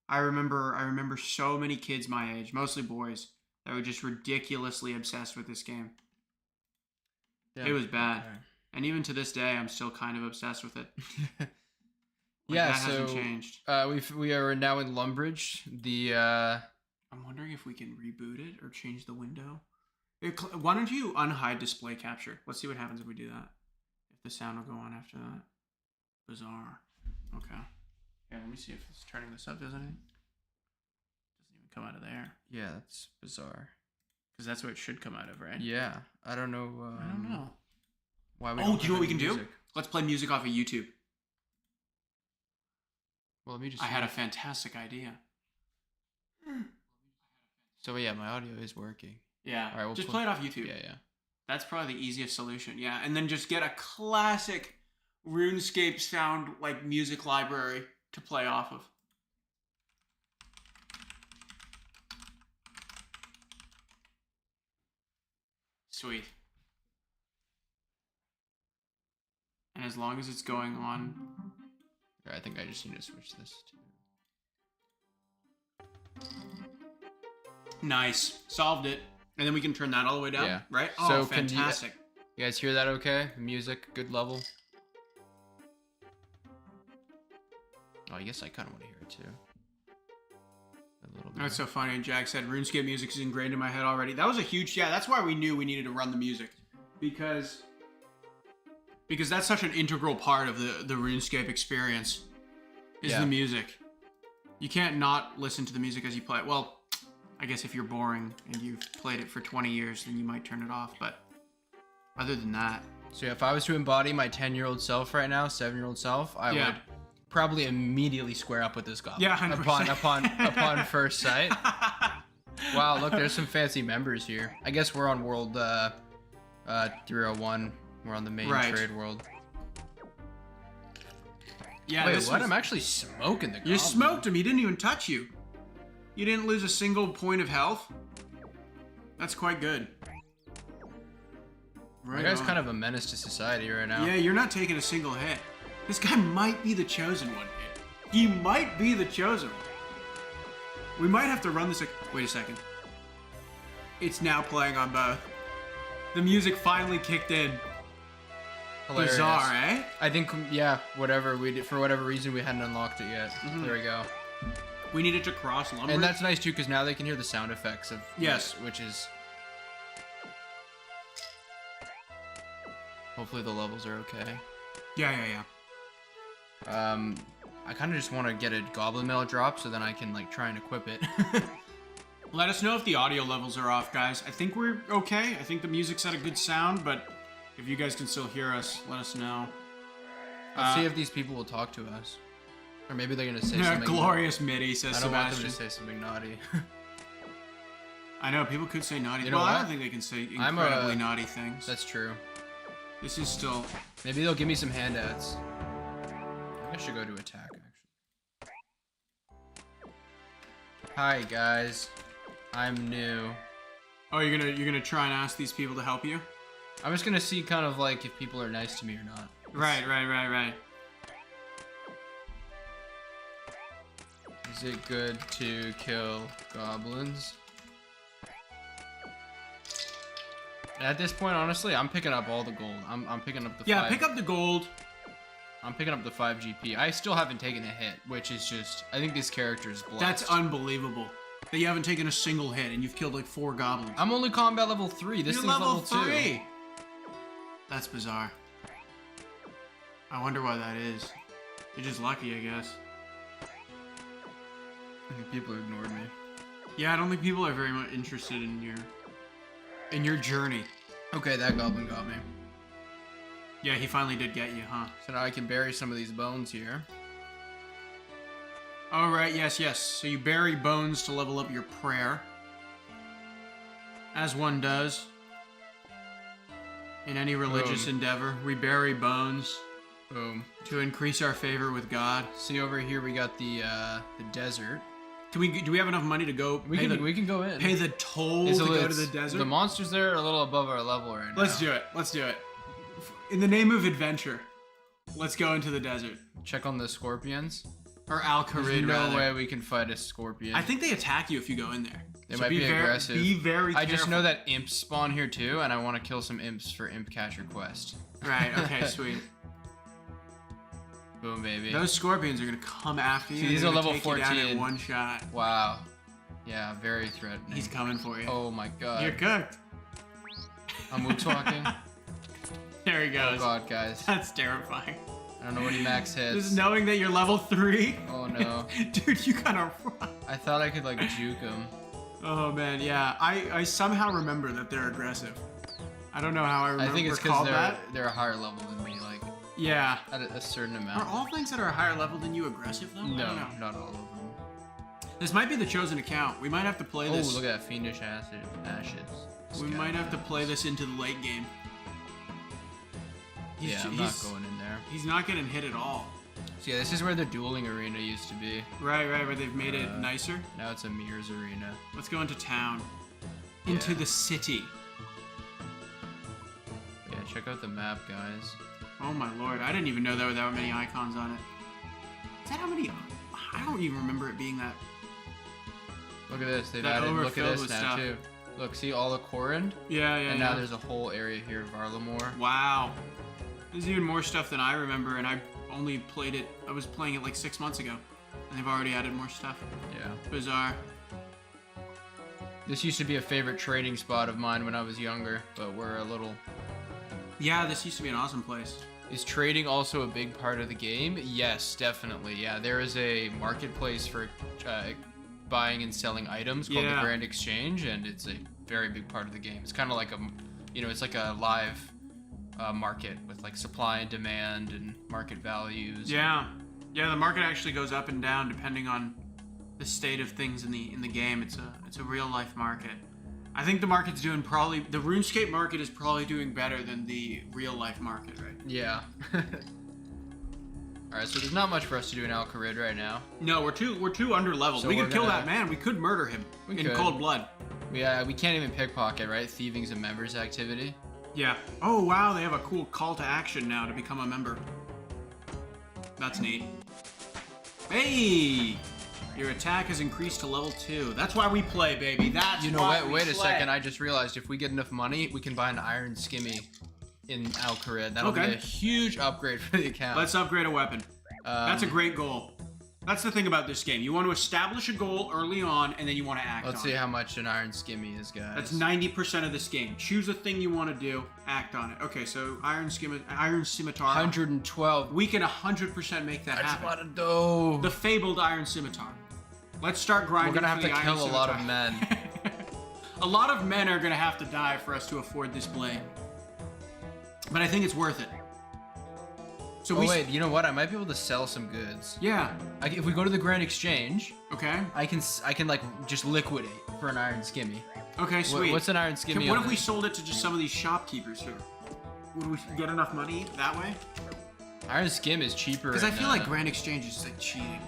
I remember so many kids my age, mostly boys, that were just ridiculously obsessed with this game. Yeah, it was bad. Okay. And even to this day, I'm still kind of obsessed with it. Like, yeah, that so hasn't changed. We are now in Lumbridge. I'm wondering if we can reboot it or change the window. Why don't you unhide display capture? Let's see what happens if we do that. If the sound will go on after that. Bizarre. Okay. Yeah, let me see if it's turning this up, doesn't it? Doesn't even come out of there. Yeah, that's bizarre. Because that's what it should come out of, right? Yeah. I don't know. I don't know. Why we do you know what we can do? Let's play music off of YouTube. Well, let me just... I had a fantastic idea. So yeah, my audio is working. Yeah. All right, just play it off YouTube. Yeah. That's probably the easiest solution. Yeah, and then just get a classic RuneScape sound like music library to play off of. Sweet. And as long as it's going on... I think I just need to switch this to... Nice. Solved it. And then we can turn that all the way down, yeah. Right? So oh, fantastic. You guys hear that okay? The music, good level? Oh, I guess I kind of want to hear it too. A little bit. That's so funny. And Jack said, RuneScape music is ingrained in my head already. That was a huge... Yeah, that's why we knew we needed to run the music. Because that's such an integral part of the RuneScape experience, is the music. You can't not listen to the music as you play it. Well, I guess if you're boring and you've played it for 20 years, then you might turn it off. But other than that... So yeah, if I was to embody my 10-year-old self right now, 7-year-old self, I would probably immediately square up with this goblin. Yeah, 100%. Upon first sight. Wow, look, there's some fancy members here. I guess we're on World 301. We're on the main trade world. Yeah. Wait, what? I'm actually smoking the goblin. You smoked him. He didn't even touch you. You didn't lose a single point of health. That's quite good. Right. That guy's kind of a menace to society right now. Yeah, you're not taking a single hit. This guy might be the chosen one. He might be the chosen one. We might have to run this. Wait a second. It's now playing on both. The music finally kicked in. Hilarious. Bizarre, eh? I think, yeah, whatever we did, for whatever reason, we hadn't unlocked it yet. There we go. We needed to cross Lumbridge. And that's nice too, because now they can hear the sound effects of which is. Hopefully the levels are okay. Yeah. I kind of just want to get a goblin mail drop so then I can like try and equip it. Let us know if the audio levels are off, guys. I think we're okay. I think the music's at a good sound, but if you guys can still hear us, let us know. Let's see if these people will talk to us. Or maybe they're going to say something. Glorious MIDI, says Sebastian. I don't want them to say something naughty. I know, people could say naughty. Well, I don't think they can say incredibly naughty things. That's true. This is still... Maybe they'll give me some handouts. I should go to attack, actually. Hi, guys. I'm new. Oh, you're gonna try and ask these people to help you? I'm just gonna see kind of like if people are nice to me or not. Right. Is it good to kill goblins? At this point, honestly, I'm picking up all the gold. I'm picking up the pick up the gold. I'm picking up the 5 GP. I still haven't taken a hit, which is just... I think this character is blessed. That's unbelievable. That you haven't taken a single hit and you've killed like 4 goblins. I'm only combat level 3. This You're thing's level 3. 2. That's bizarre. I wonder why that is. You're just lucky, I guess. I think people ignored me. Yeah, I don't think people are very much interested in your journey. Okay, that goblin got me. Yeah, he finally did get you, huh? So now I can bury some of these bones here. All right, yes. So you bury bones to level up your prayer. As one does. In any religious endeavor, we bury bones. Boom. To increase our favor with God. See over here, we got the desert. Do we have enough money to go? We can go in. Pay the toll to go to the desert. The monsters there are a little above our level right now. Let's do it. In the name of adventure, let's go into the desert. Check on the scorpions. Or Al-Kharid, There's no way we can fight a scorpion. I think they attack you if you go in there. They might be aggressive. Be very careful. I just know that imps spawn here too, and I want to kill some imps for imp catcher quest. Right, okay, sweet. Boom, baby. Those scorpions are going to come after you. See, these are level take 14. You down in one shot. Wow. Yeah, very threatening. He's coming for you. Oh my god. You're cooked. I'm mood talking. There he goes. Oh god, guys. That's terrifying. I don't know what he max hits. Just knowing that you're level 3. Oh no. Dude, you gotta run. I thought I could like juke him. Oh man, yeah. I somehow remember that they're aggressive. I don't know how I remember. I think it's because they're a higher level than me, like. Yeah. At a certain amount. Are all things that are a higher level than you aggressive though? No, not all of them. This might be the chosen account. We might have to play this. Oh, look at that fiendish ashes. We might have to play this into the late game. I'm not going in there. He's not getting hit at all. So yeah, this is where the dueling arena used to be. Right, where they've made it nicer. Now it's a mirrors arena. Let's go into town. Into the city. Yeah, check out the map, guys. Oh my lord, I didn't even know there were that many icons on it. Is that how many? I don't even remember it being that. Look at this, they've added, look at this now too. Look, see all the Corund? Yeah. And now there's a whole area here of Varlamore. Wow. There's even more stuff than I remember, and I only played it, I was playing it like 6 months ago. And they've already added more stuff. Yeah. Bizarre. This used to be a favorite trading spot of mine when I was younger, but we're a little... Yeah, this used to be an awesome place. Is trading also a big part of the game? Yes, definitely. Yeah, there is a marketplace for buying and selling items called the Grand Exchange, and it's a very big part of the game. It's kind of like a, it's like a live market with like supply and demand and market values. Yeah, the market actually goes up and down depending on the state of things in the game. It's a real life market. I think the market's doing the RuneScape market is probably doing better than the real life market, right? Yeah. All right, so there's not much for us to do in Al-Kharid right now. No, we're too under leveled. So we could kill that man. We could murder him in cold blood. We can't even pickpocket, right? Thieving's a members activity. Yeah. Oh wow, they have a cool call to action now to become a member. That's neat. Hey! Your attack has increased to level 2. That's why we play, baby. That's why we play. Wait a second. I just realized if we get enough money, we can buy an iron skimmy in Al-Kharid. That'll be a huge upgrade for the account. Let's upgrade a weapon. That's a great goal. That's the thing about this game. You want to establish a goal early on, and then you want to act on it. Let's see how much an iron skimmy is, guys. That's 90% of this game. Choose a thing you want to do, act on it. Okay, so iron scimitar. 112. We can 100% make that happen. I just want to do. The fabled iron scimitar. Let's start grinding. We're gonna have to kill a lot of men. A lot of men are gonna have to die for us to afford this blade. But I think it's worth it. So wait, you know what? I might be able to sell some goods. Yeah. If we go to the Grand Exchange, okay, I can like just liquidate for an iron skimmy. Okay, sweet. What's an iron skimmy? What if we sold it to just some of these shopkeepers here? Would we get enough money that way? Iron skim is cheaper. Because I feel like Grand Exchange is like cheating.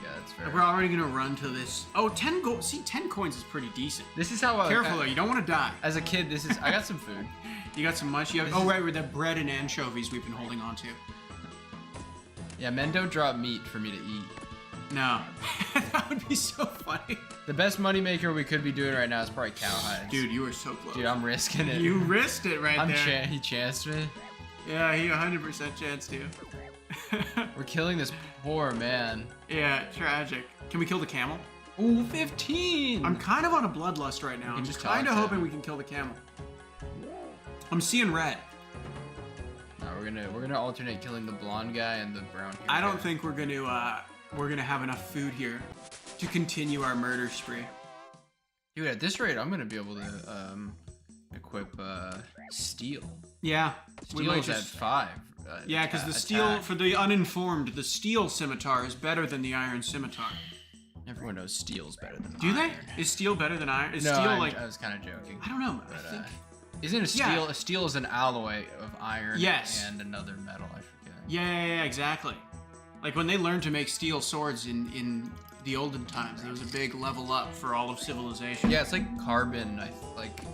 Yeah, that's fair. We're already gonna run to this. Oh, 10 gold. See, 10 coins is pretty decent. This is how. Careful though, you don't want to die. As a kid, this is. I got some food. You got some munch. Right, with the bread and anchovies we've been holding on to. Yeah, men don't drop meat for me to eat. No. be so funny. The best moneymaker we could be doing right now is probably cowhides. Dude, you were so close. Dude, I'm risking it. You risked it right there. He chanced me. Yeah, he 100% chanced you. We're killing this poor man. Yeah, tragic. Can we kill the camel? Ooh, 15! I'm kind of on a bloodlust right now. I'm just kind of hoping we can kill the camel. I'm seeing red. No, we're gonna alternate killing the blonde guy and the brown hair I don't guy. think we're gonna have enough food here to continue our murder spree. Dude, at this rate, I'm gonna be able to equip steel. Yeah, Steel's at 5. Yeah, because the steel, for the uninformed, the steel scimitar is better than the iron scimitar. Everyone knows steel's better than Do iron. they? Is steel better than iron? Is No, steel I was kind of joking. I don't know. But, I think... Isn't a steel? A steel is an alloy of iron and another metal. I forget. Yeah, exactly. Like when they learned to make steel swords in the olden times, there was a big level up for all of civilization. Yeah, it's like carbon,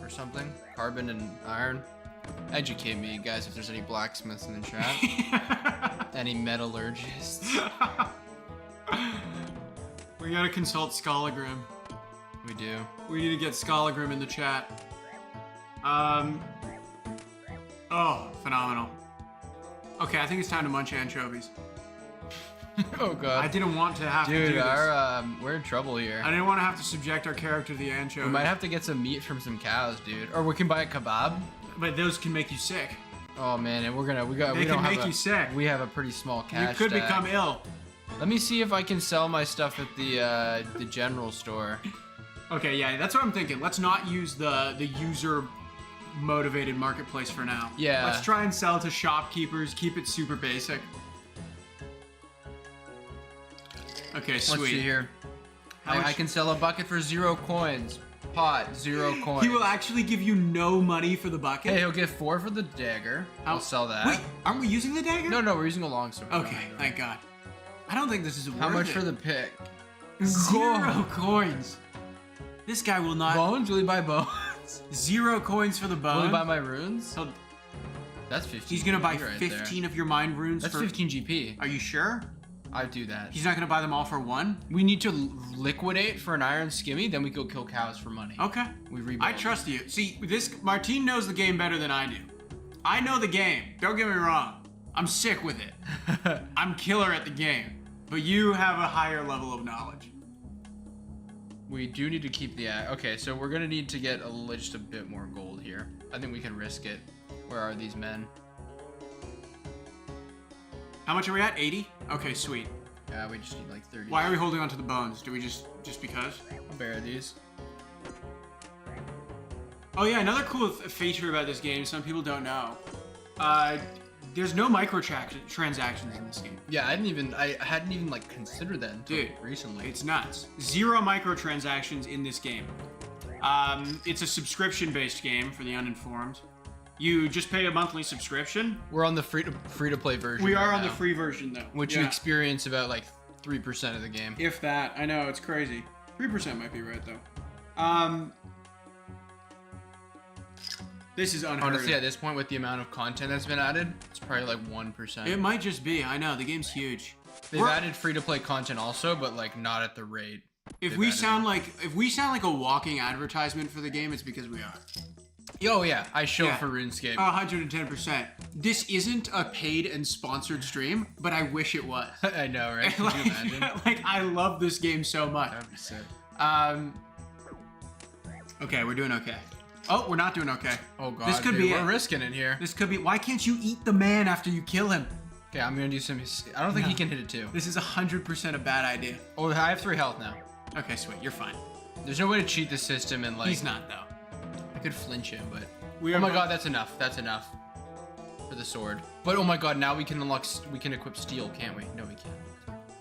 or something. Carbon and iron. Educate me, guys, if there's any blacksmiths in the chat. Any metallurgists. We gotta consult Scholagrim. We do. We need to get Scholagrim in the chat. Oh, phenomenal. Okay, I think it's time to munch anchovies. Oh god. I didn't want to have to do this. We're in trouble here. I didn't want to have to subject our character to the anchovies. We might have to get some meat from some cows, dude. Or we can buy a kebab. But those can make you sick. Oh man, and They can make you sick. We have a pretty small cash You could stack. become ill. Let me see if I can sell my stuff at the general store. Okay, yeah, that's what I'm thinking. Let's not use the user motivated marketplace for now. Yeah. Let's try and sell to shopkeepers. Keep it super basic. Okay, sweet. Let's see here. I can sell a bucket for 0 coins. Pot, 0 coins. He will actually give you no money for the bucket? Hey, he'll get 4 for the dagger. I'll sell that. Wait, aren't we using the dagger? No, we're using a longsword. Okay, thank God. I don't think this is worth it. How much for the pick? 0 coins. This guy will not... Bones? Will he buy bones? 0 coins for the bones? Will he buy my runes? He'll... That's 15. He's gonna buy right 15 there. of your mind runes That's for... 15 GP. Are you sure? I'd do that. He's not gonna buy them all for 1? We need to liquidate for an iron skimmy, then we go kill cows for money. Okay. We rebuild. I trust you. See, Martine knows the game better than I do. I know the game. Don't get me wrong. I'm sick with it. I'm killer at the game. But you have a higher level of knowledge. We do need to keep the... Okay, so we're gonna need to get just a bit more gold here. I think we can risk it. Where are these men? How much are we at? 80? Okay, sweet. Yeah, we just need like 30. Why are we holding on to the bones? Do we just because? I'll bear these. Oh yeah, another cool feature about this game, some people don't know. There's no microtransactions in this game. Yeah, I hadn't even like considered that until recently. It's nuts. 0 microtransactions in this game. It's a subscription-based game for the uninformed. You just pay a monthly subscription. We're on the free to play version. We are on the free version though, which you experience about like 3% of the game. If that, I know it's crazy. 3% might be right though. This is unheard Honestly, of. at this point, with the amount of content that's been added, it's probably like 1%. It might just be. I know the game's huge. They've added free to play content also, but like not at the rate. If we sound like a walking advertisement for the game, it's because we are. Oh yeah, I show for RuneScape. 110%. This isn't a paid and sponsored stream, but I wish it was. I know, right? Can you imagine? Like, I love this game so much. That'd be sick. Okay, we're doing okay. Oh, we're not doing okay. Oh god, this could be we're risking it here. This could be. Why can't you eat the man after you kill him? Okay, I'm gonna do some. I don't think he can hit it too. This is 100% a bad idea. Oh, I have 3 health now. Okay, sweet. You're fine. There's no way to cheat the system and like. He's not though. I could flinch him, but. Oh my god, that's enough. That's enough. For the sword. But oh my god, now we can unlock. We can equip steel, can't we? No, we can't.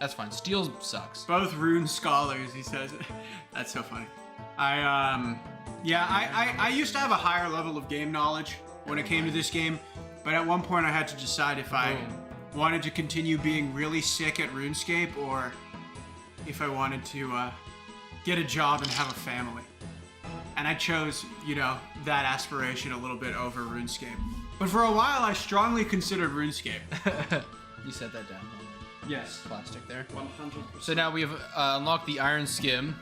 That's fine. Steel sucks. Both rune scholars, he says. That's so funny. I used to have a higher level of game knowledge when it came to this game, but at one point I had to decide if I wanted to continue being really sick at RuneScape or if I wanted to get a job and have a family. And I chose, that aspiration a little bit over RuneScape. But for a while I strongly considered RuneScape. You set that down. Yes. plastic there. 100%. So now we have unlocked the Iron Skim.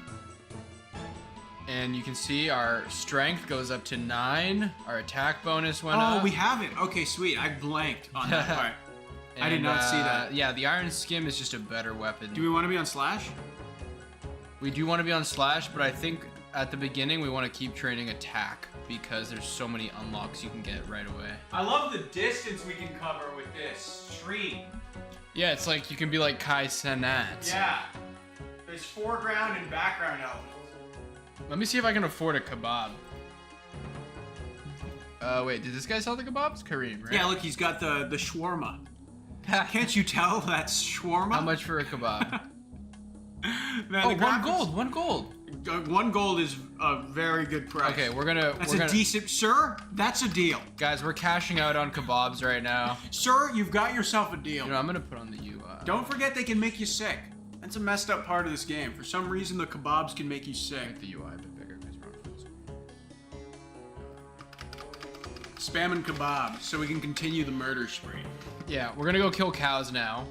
And you can see our strength goes up to 9. Our attack bonus went up. Oh, we have it. Okay, sweet. I blanked on that part. I did not see that. Yeah, the Iron Skim is just a better weapon. Do we want to be on Slash? We do want to be on Slash, but I think at the beginning we want to keep training attack because there's so many unlocks you can get right away. I love the distance we can cover with this stream. Yeah, it's like you can be like Kai Cenat. Yeah. There's foreground and background elements. Let me see if I can afford a kebab. Wait, did this guy sell the kebabs? Kareem, right? Yeah, look, he's got the shawarma. Can't you tell that's shawarma? How much for a kebab? Man, Oh, the one graphics- gold, 1 gold. 1 gold is a very good price. Okay, That's a decent, sir. That's a deal, guys. We're cashing out on kebabs right now. sir. You've got yourself a deal. You know, I'm gonna put on the UI. Don't forget they can make you sick. That's a messed up part of this game. For some reason, the kebabs can make you sick. Make the UI a bit bigger because we're on full screen. Spam and kebab, so we can continue the murder spree. Yeah, we're gonna go kill cows now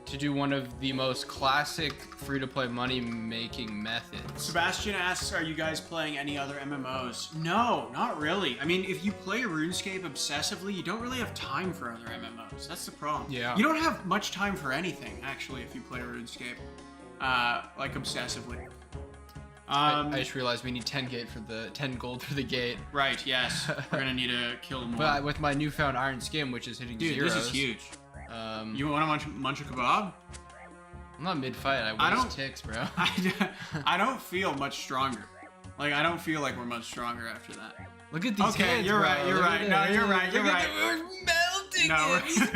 to do one of the most classic free-to-play money-making methods. Sebastian asks, are you guys playing any other MMOs? No, not really. I mean, if you play RuneScape obsessively, you don't really have time for other MMOs. That's the problem. Yeah. You don't have much time for anything, actually, if you play RuneScape, like obsessively. I just realized we need 10 gold for the gate. Right, yes. We're gonna need to kill more. But with my newfound Iron Skim, which is hitting Dude, zeros. this is huge. You want to munch a kebab? I'm not mid-fight. I waste ticks, bro. I don't feel much stronger. Like, I don't feel like we're much stronger after that. Look at these Okay, hands, you're bro. right, you're Look right. at No, it. you're right, you're Look at right. We're melting No, him. He's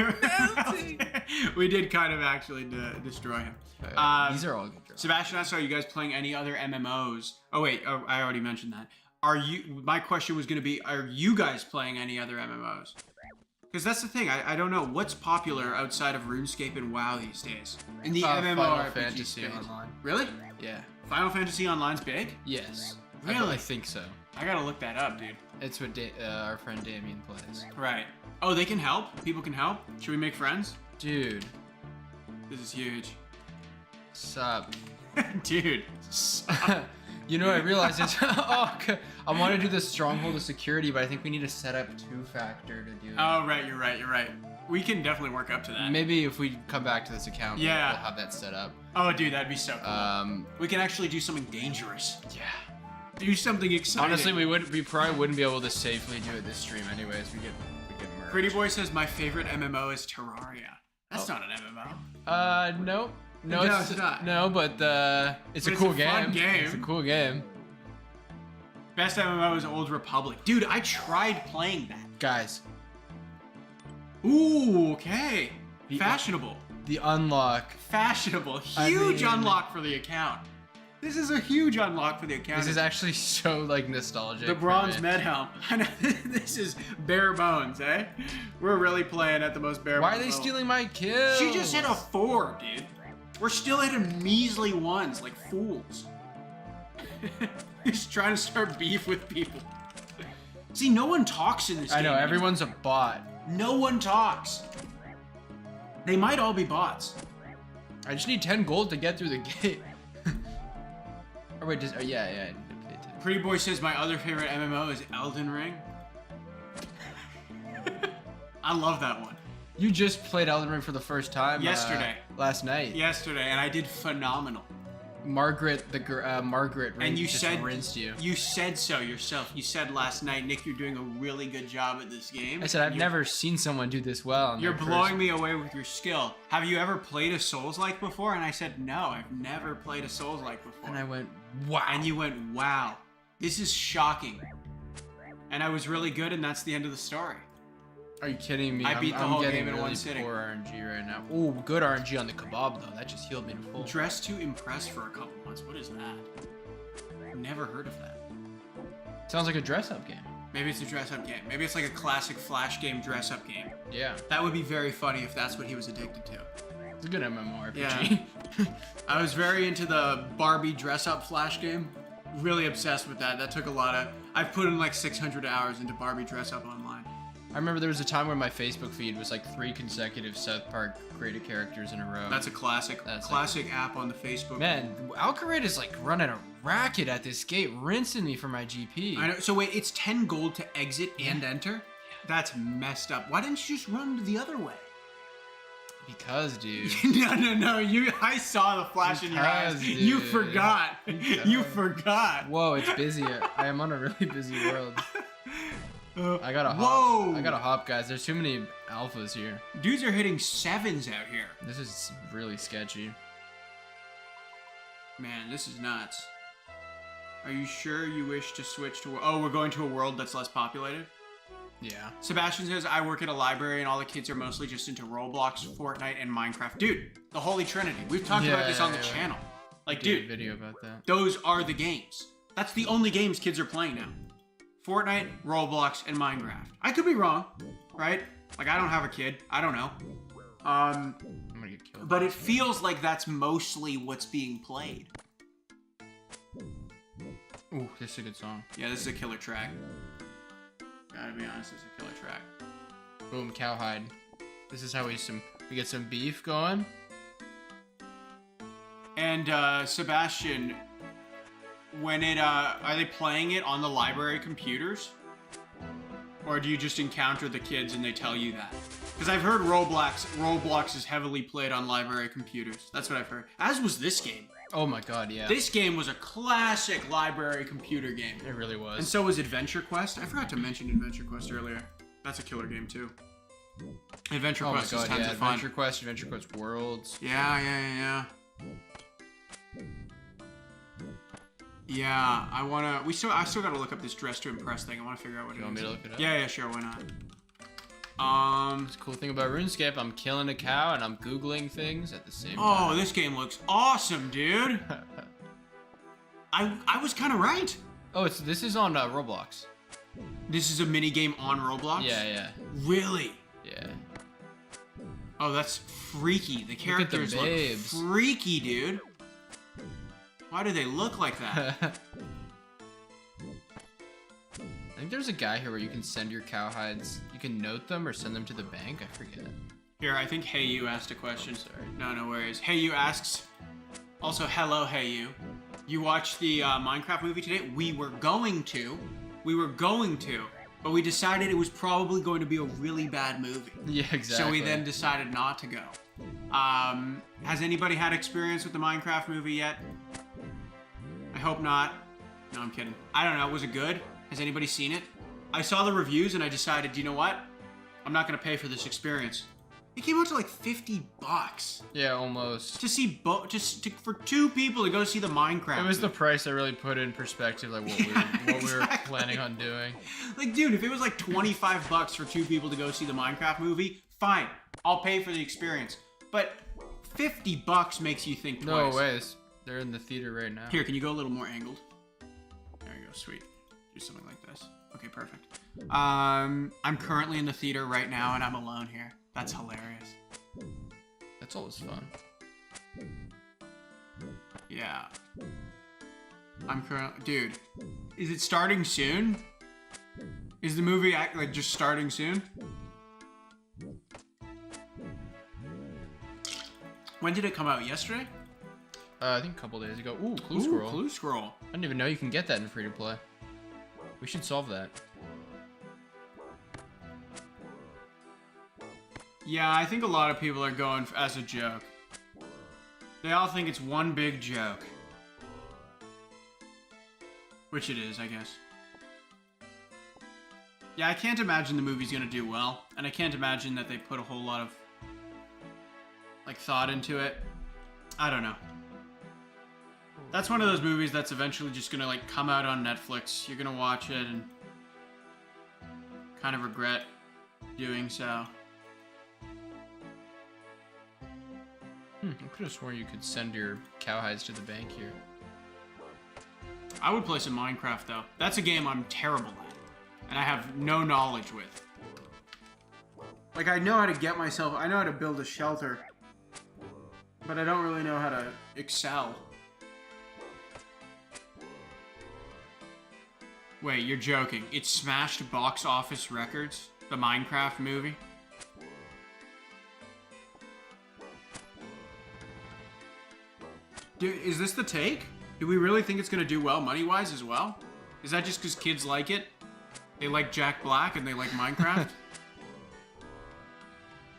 melting. we did kind of actually destroy him. These are all good drops. Sebastian asked, are you guys playing any other MMOs? Oh, wait, I already mentioned that. My question was going to be, are you guys playing any other MMOs? Because that's the thing, I don't know. What's popular outside of RuneScape and WoW these days? In the Final MMORPG Fantasy space. Online. Really? Yeah. Final Fantasy Online's big? Yes. Really? I think so. I gotta look that up, dude. It's what our friend Damien plays. Right. Oh, they can help? People can help? Should we make friends? Dude. This is huge. Sup? Dude. You know, I realized it's. I want to do the Stronghold of Security, but I think we need to set up 2-factor to do it. Oh, right, you're right, you're right. We can definitely work up to that. Maybe if we come back to this account, Yeah. we'll have that set up. Oh, dude, that'd be so cool. We can actually do something dangerous. Yeah. Do something exciting. Honestly, we probably wouldn't be able to safely do it this stream anyways. We get murdered. Pretty Boy says my favorite MMO is Terraria. That's not an MMO. Nope. No, No, it's it's not. No, but it's a But cool it's a fun game. It's a cool game. Best MMO is Old Republic. Dude, I tried playing that. Guys, Ooh, okay. Fashionable. the unlock. Fashionable. I Huge mean- unlock for the account. This is a huge unlock for the account. This is actually so like nostalgic. the for bronze me. med helm. I know, this is bare bones, eh? We're really playing at the most bare Why bones are they level. stealing my kill? She just hit a 4, dude. We're still hitting measly 1s like fools. He's trying to start beef with people. See, no one talks in this game. I know anymore. everyone's a bot. No one talks. They might all be bots. I just need 10 gold to get through the gate. Or wait, yeah. I need to pay 10. Pretty Boy says my other favorite MMO is Elden Ring. I love that one. You just played Elden Ring for the first time Yesterday. Last night. Yesterday, and I did phenomenal. Margaret And you just said rinsed you. You said so yourself. You said last night, Nick, you're doing a really good job at this game. I said I've You're- never seen someone do this well. in You're their blowing first- me away with your skill. Have you ever played a Souls-like before? And I said, no, I've never played a Souls-like before. And I went, wow. And you went, wow, this is shocking. And I was really good, and that's the end of the story. Are you kidding me? I beat the I'm whole getting game in really one sitting. poor RNG right now. Oh, good RNG on the kebab though. That just healed me to full. Dress to Impress for a couple months. What is that? Never heard of that. Sounds like a dress-up game. Maybe it's a dress-up game. Maybe it's like a classic Flash game dress-up game. Yeah, That would be very funny if that's what he was addicted to. it's a good MMORPG. Yeah. I was very into the Barbie dress-up Flash game. Really obsessed with that. That took a lot of... I've put in like 600 hours into Barbie dress-up online. I remember there was a time where my Facebook feed was like 3 consecutive South Park created characters in a row. That's a classic. Classic app on the Facebook. Man, Alcarid is like running a racket at this gate, rinsing me for my GP. I know. So wait, it's 10 gold to exit and enter? Yeah. That's messed up. Why didn't you just run the other way? Because, dude. No. I saw the flash in your eyes. Dude. You forgot. You forgot. Whoa, it's busy. I am on a really busy world. I gotta hop. Whoa! I gotta hop, guys. There's too many alphas here. Dudes are hitting 7s out here. This is really sketchy. Man, this is nuts. Are you sure you wish to switch to... Oh, we're going to a world that's less populated? Yeah. Sebastian says, I work at a library and all the kids are mostly just into Roblox, Fortnite, and Minecraft. Dude, the Holy Trinity. We've talked about this on the channel. Like, dude, video about that. Those are the games. That's the only games kids are playing now. Fortnite, Roblox, and Minecraft. I could be wrong, right? Like, I don't have a kid. I don't know. I'm gonna get killed. But it feels like that's mostly what's being played. Ooh, this is a good song. Yeah, this is a killer track. Gotta be honest, it's a killer track. Boom, cowhide. This is how we get some beef going. And Sebastian, when are they playing it on the library computers? Or do you just encounter the kids and they tell you that? Because I've heard Roblox is heavily played on library computers. That's what I've heard. As was this game. Oh my god, yeah. This game was a classic library computer game. It really was. And so was Adventure Quest. I forgot to mention Adventure Quest earlier. That's a killer game too. Adventure Quest is tons of fun. Adventure Quest Worlds. Yeah. Yeah, I still gotta look up this dress to impress thing. I wanna figure out what it is. You want me to look it up? Yeah, sure, why not? The cool thing about RuneScape, I'm killing a cow and I'm Googling things at the same time. Oh, this game looks awesome, dude. I was kind of right. Oh, this is on Roblox. This is a mini game on Roblox? Yeah. Really? Yeah. Oh, that's freaky. The characters look freaky, dude. Why do they look like that? I think there's a guy here where you can send your cowhides. You can note them or send them to the bank. I forget. Here, I think Hey You asked a question. Sorry. No worries. Hey You asks. Also, hello, Hey You. You watched the Minecraft movie today? We were going to, but we decided it was probably going to be a really bad movie. Yeah, exactly. So we then decided not to go. Has anybody had experience with the Minecraft movie yet? I hope not. No, I'm kidding. I don't know. Was it good? Has anybody seen it? I saw the reviews and I decided, you know what? I'm not going to pay for this experience. It came out to like $50. Yeah, almost. To see for 2 people to go see the Minecraft. It was the price that really put in perspective, like what we were planning on doing. Like, dude, if it was like $25 for 2 people to go see the Minecraft movie, fine, I'll pay for the experience. But $50 makes you think twice. No way, they're in the theater right now. Here, can you go a little more angled? There you go, sweet. Do something like this. Okay, perfect. I'm currently in the theater right now, and I'm alone here. That's hilarious. That's always fun. Yeah. Dude, is it starting soon? Is the movie like just starting soon? When did it come out? Yesterday? I think a couple days ago. Ooh, Clue Scroll. Clue Scroll. I didn't even know you can get that in free to play. We should solve that. Yeah, I think a lot of people are going as a joke. They all think it's one big joke. Which it is, I guess. Yeah, I can't imagine the movie's gonna do well. And I can't imagine that they put a whole lot of like thought into it. I don't know. That's one of those movies that's eventually just gonna like come out on Netflix. You're gonna watch it and kind of regret doing so. I could have sworn you could send your cowhides to the bank here. I would play some Minecraft though. That's a game I'm terrible at, and I have no knowledge with. Like, I know how to get myself, I know how to build a shelter, but I don't really know how to excel. Wait, you're joking. It smashed box office records? The Minecraft movie. Dude, is this the take? Do we really think it's gonna do well money-wise as well? Is that just because kids like it? They like Jack Black and they like Minecraft?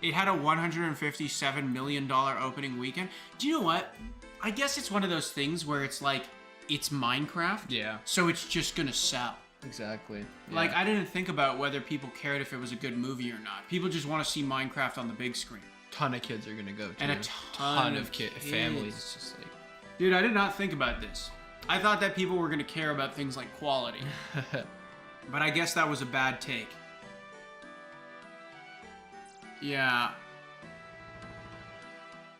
It had a $157 million opening weekend. Do you know what? I guess it's one of those things where it's like, it's Minecraft. Yeah. So it's just gonna sell. Exactly. Yeah. Like, I didn't think about whether people cared if it was a good movie or not. People just want to see Minecraft on the big screen. Ton of kids are gonna go to. And a ton of families. It's just like... Dude, I did not think about this. I thought that people were gonna care about things like quality. But I guess that was a bad take. Yeah.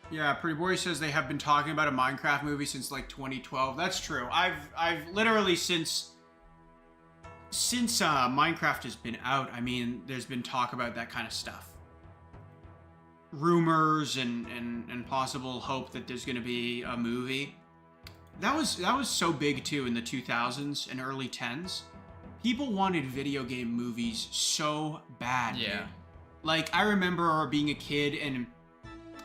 Yeah, Pretty Boy says they have been talking about a Minecraft movie since like 2012. That's true. I've literally since Minecraft has been out, I mean, there's been talk about that kind of stuff. Rumors and possible hope that there's going to be a movie. That was so big too in the 2000s and early 10s. People wanted video game movies so bad. Yeah. Dude. Like, I remember being a kid and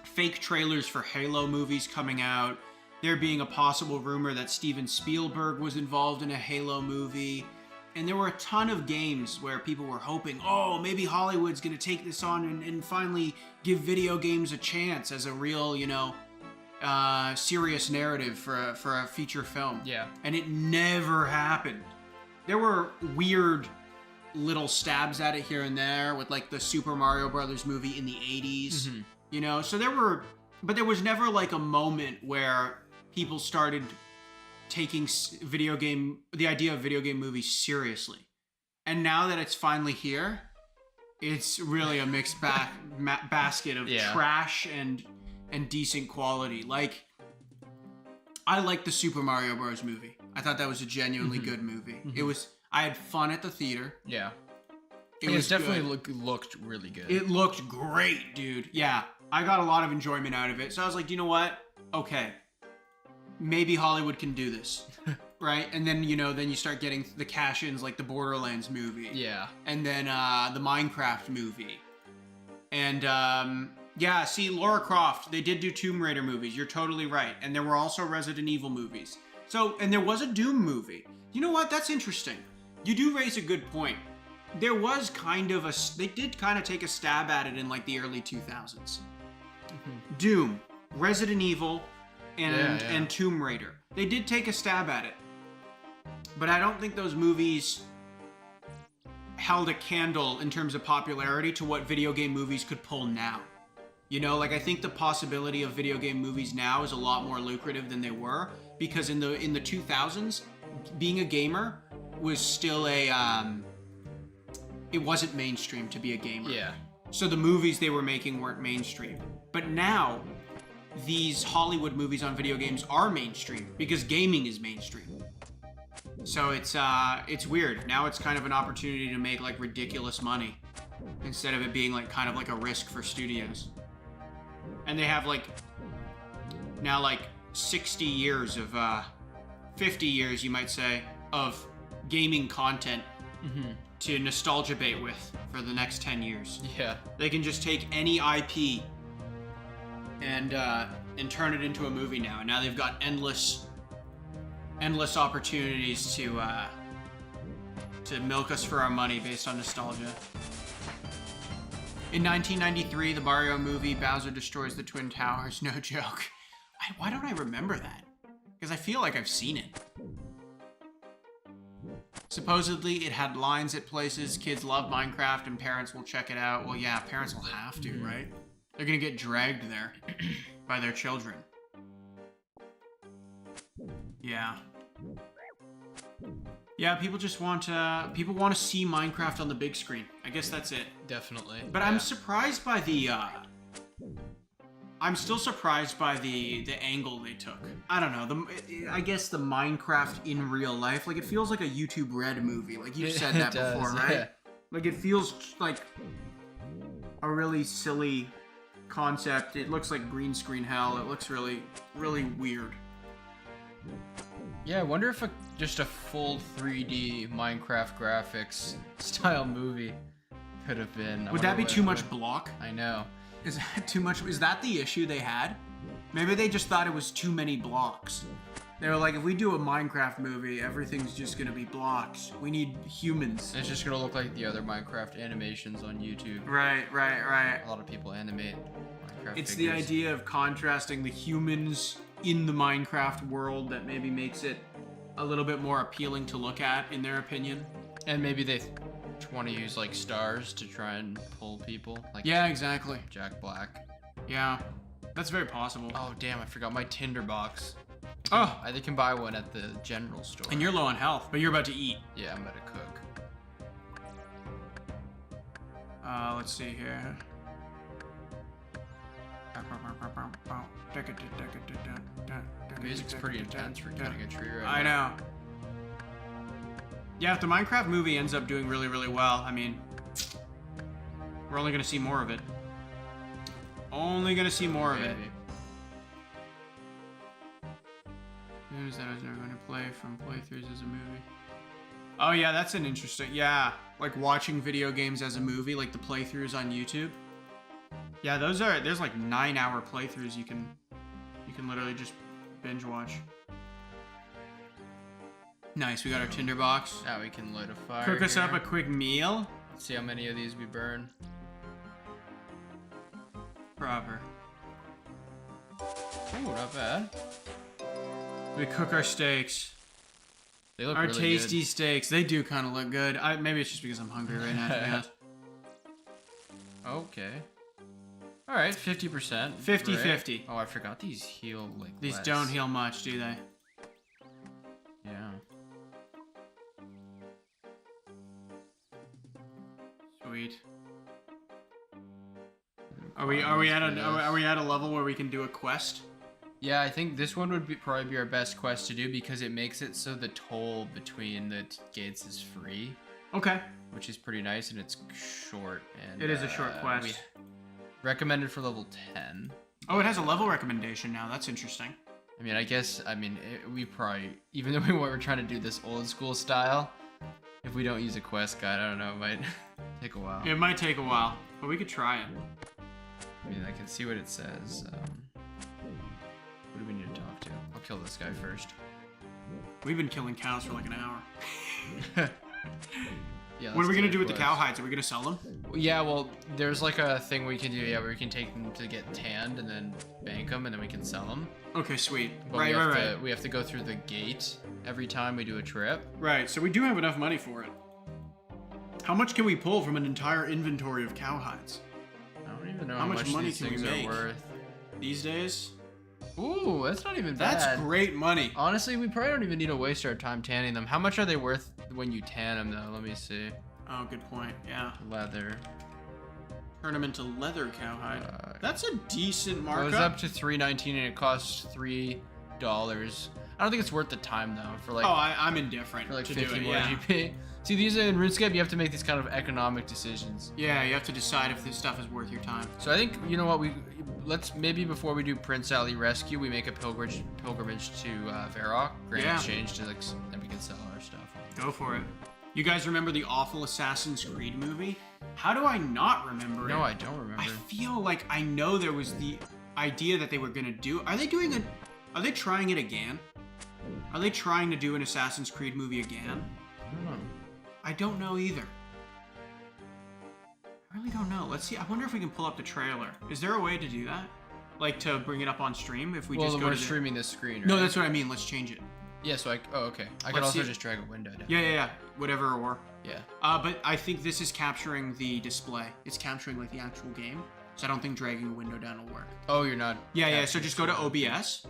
fake trailers for Halo movies coming out. There being a possible rumor that Steven Spielberg was involved in a Halo movie. And there were a ton of games where people were hoping, oh, maybe Hollywood's going to take this on and finally give video games a chance as a real, you know, serious narrative for a feature film. Yeah. And it never happened. There were weird little stabs at it here and there with like the Super Mario Brothers movie in the 80s, mm-hmm. you know, so but there was never like a moment where people started taking the idea of video game movies seriously. And now that it's finally here, it's really a mixed basket of trash and decent quality. Like, I like the Super Mario Bros. Movie. I thought that was a genuinely good movie. Mm-hmm. I had fun at the theater. Yeah. It was definitely looked really good. It looked great, dude. Yeah. I got a lot of enjoyment out of it. So I was like, you know what? Okay. Maybe Hollywood can do this. Right? And then, you know, then you start getting the cash-ins like the Borderlands movie. Yeah. And then the Minecraft movie. And, yeah, see, Lara Croft, they did do Tomb Raider movies. You're totally right. And there were also Resident Evil movies. So, and there was a Doom movie. You know what? That's interesting. You do raise a good point. There was kind of they did kind of take a stab at it in like the early 2000s. Mm-hmm. Doom, Resident Evil, and Tomb Raider. They did take a stab at it. But I don't think those movies held a candle in terms of popularity to what video game movies could pull now. You know, like, I think the possibility of video game movies now is a lot more lucrative than they were, because in the 2000s, being a gamer was still it wasn't mainstream to be a gamer. Yeah. So the movies they were making weren't mainstream. But now, these Hollywood movies on video games are mainstream because gaming is mainstream. So it's weird. Now it's kind of an opportunity to make like ridiculous money instead of it being like kind of like a risk for studios. And they have like now like 60 years of 50 years, you might say, of gaming content to nostalgia bait with for the next 10 years. Yeah. They can just take any IP and turn it into a movie now. And now they've got endless opportunities to milk us for our money based on nostalgia. In 1993, the Mario movie Bowser Destroys the Twin Towers. No joke. Why don't I remember that? Because I feel like I've seen it. Supposedly, it had lines at places. Kids love Minecraft and parents will check it out. Well, yeah, parents will have to, right? They're gonna get dragged there by their children. Yeah. Yeah, people just want to see Minecraft on the big screen. I guess that's it. Definitely. But yeah. I'm surprised by I'm still surprised by the angle they took. I don't know. I guess the Minecraft in real life, like, it feels like a YouTube Red movie. Like, you've said that before, right? Yeah. Like, it feels like a really silly concept. It looks like green screen hell. It looks really, really weird. Yeah, I wonder if just a full 3D Minecraft graphics style movie could have been. Would that be too much block? I know. Is that too much? Is that the issue they had? Maybe they just thought it was too many blocks. They were like, if we do a Minecraft movie, everything's just gonna be blocks. We need humans. It's just gonna look like the other Minecraft animations on YouTube. Right. A lot of people animate Minecraft It's figures. the idea of contrasting the humans in the Minecraft world that maybe makes it a little bit more appealing to look at, in their opinion. And maybe they want to use like stars to try and pull people. Like Yeah, exactly. Jack Black. Yeah, that's very possible. Oh damn! I forgot my tinderbox. Oh, I can buy one at the general store. and you're low on health, but you're about to eat. Yeah, I'm about to cook. Let's see here. Music's pretty intense for cutting a tree right I know. Yeah, if the Minecraft movie ends up doing really, really well, I mean, we're only gonna see more of it. Only gonna see more of it. News that I was never going to play from playthroughs as a movie. Oh yeah, that's an interesting. Yeah, like watching video games as a movie, like the playthroughs on YouTube. Yeah, those are. There's like 9-hour playthroughs you can literally just binge watch. Nice, we got our tinderbox. Now we can light a fire. Cook us here. up a quick meal. Let's see how many of these we burn. Proper. Oh, not bad. We cook our steaks. They look Our really tasty good. steaks. They do kind of look good. Maybe it's just because I'm hungry right now. To be honest. Okay. All right, 50%. 50-50. Oh, I forgot these heal like These less. don't heal much, do they? Yeah. Sweet. Are we at a level where we can do a quest? Yeah, I think this one would probably be our best quest to do because it makes it so the toll between the gates is free. Okay. Which is pretty nice, and it's short. And It is a short quest. Recommended for level 10. Oh, it has a level recommendation now. That's interesting. I mean, we probably, even though we were trying to do this old school style, if we don't use a quest guide, I don't know, it might take a while. It might take a while, but we could try it. I mean, I can see what it says. Who do we need to talk to? I'll kill this guy first. We've been killing cows for like an hour. Yeah. What are we let's gonna do a with the quest. cowhides? Are we gonna sell them? Yeah, well, there's like a thing we can do, where we can take them to get tanned and then bank them and then we can sell them. Okay, sweet. But Right. We have to go through the gate every time we do a trip. Right, so we do have enough money for it. How much can we pull from an entire inventory of cowhides? I don't even know How much money these can we things make? are worth. These days? Ooh, that's not even bad. That's great money. Honestly, we probably don't even need to waste our time tanning them. How much are they worth when you tan them, though? Let me see. Oh, good point. Yeah. Leather. Turn them into leather cowhide. That's a decent It was markup. up to $3.19 and it costs $3. I don't think it's worth the time though. For like, Oh, I'm indifferent for like to 50 do it. more Yeah. GP. See, these in RuneScape, you have to make these kind of economic decisions. Yeah, you have to decide if this stuff is worth your time. So I think, you know what, let's maybe before we do Prince Ali Rescue, we make a pilgrimage to Varrock, Grand Yeah. Exchange, to like, then we can sell our stuff. Go for it. You guys remember the awful Assassin's Creed movie? How do I not remember it? No, I don't remember. I feel like I know there was the idea that they were gonna do. Are they trying it again? Are they trying to do an Assassin's Creed movie again? I don't know. I don't know either. I really don't know. Let's see. I wonder if we can pull up the trailer. Is there a way to do that? Like to bring it up on stream if we just go we're to streaming this screen, right? No, that's what I mean. Let's change it. Yeah, so okay. I can Let's also see. just drag a window down. Yeah. Whatever or. Yeah. But I think this is capturing the display. It's capturing like the actual game. So I don't think dragging a window down will work. Oh, you're not. Yeah. So just go to OBS,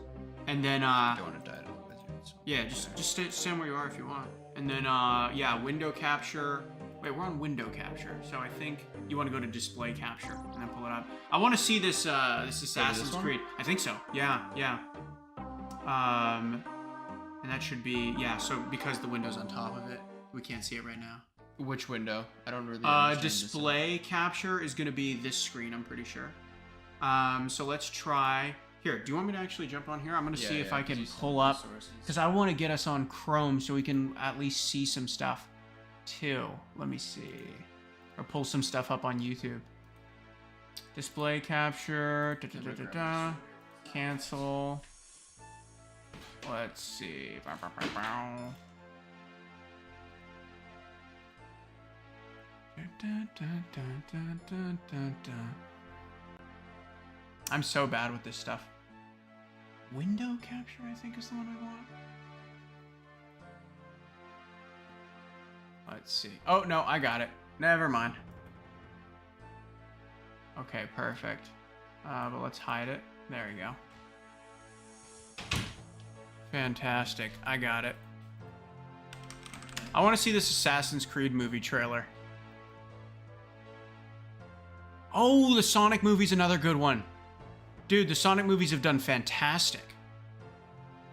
and then I don't want to die to a wizard. So. yeah, just stand where you are if you want. And then window capture. Wait, we're on window capture. So I think you want to go to display capture and then pull it up. I want to see this Assassin's Creed. I think so. Yeah. And that should be so because the window's on top of it, we can't see it right now. Which window? I don't really understand display capture is going to be this screen, I'm pretty sure. So let's try. Here, do you want me to actually jump on here? I'm going to see if I can pull up, because I want to get us on Chrome so we can at least see some stuff too. Let me see. or pull some stuff up on YouTube. Display capture. Cancel. Let's see. I'm so bad with this stuff. Window capture, I think, is the one I want. Let's see. Oh, no, I got it. Never mind. Okay, perfect. But let's hide it. There you go. Fantastic. I got it. I want to see this Assassin's Creed movie trailer. Oh, the Sonic movie's another good one. Dude, the Sonic movies have done fantastic.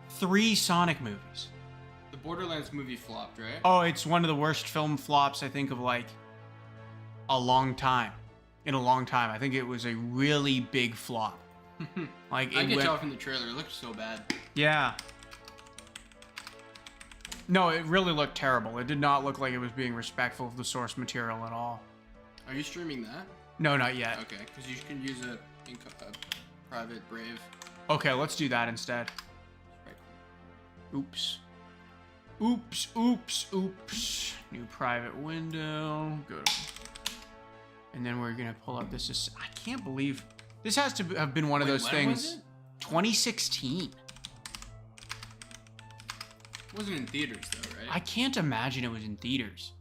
3 Sonic movies. The Borderlands movie flopped, right? Oh, it's one of the worst film flops, I think, of like a long time. In a long time. I think it was a really big flop. Like I can tell from the trailer, it looked so bad. Yeah. No, it really looked terrible. It did not look like it was being respectful of the source material at all. Are you streaming that? No, not yet. Okay, because you can use a private Brave. Okay, let's do that instead. Oops. Oops, oops, oops. New private window. Good. And then we're gonna pull up this. I can't believe this has to have been one of those things. 2016. It wasn't in theaters though, right? I can't imagine it was in theaters.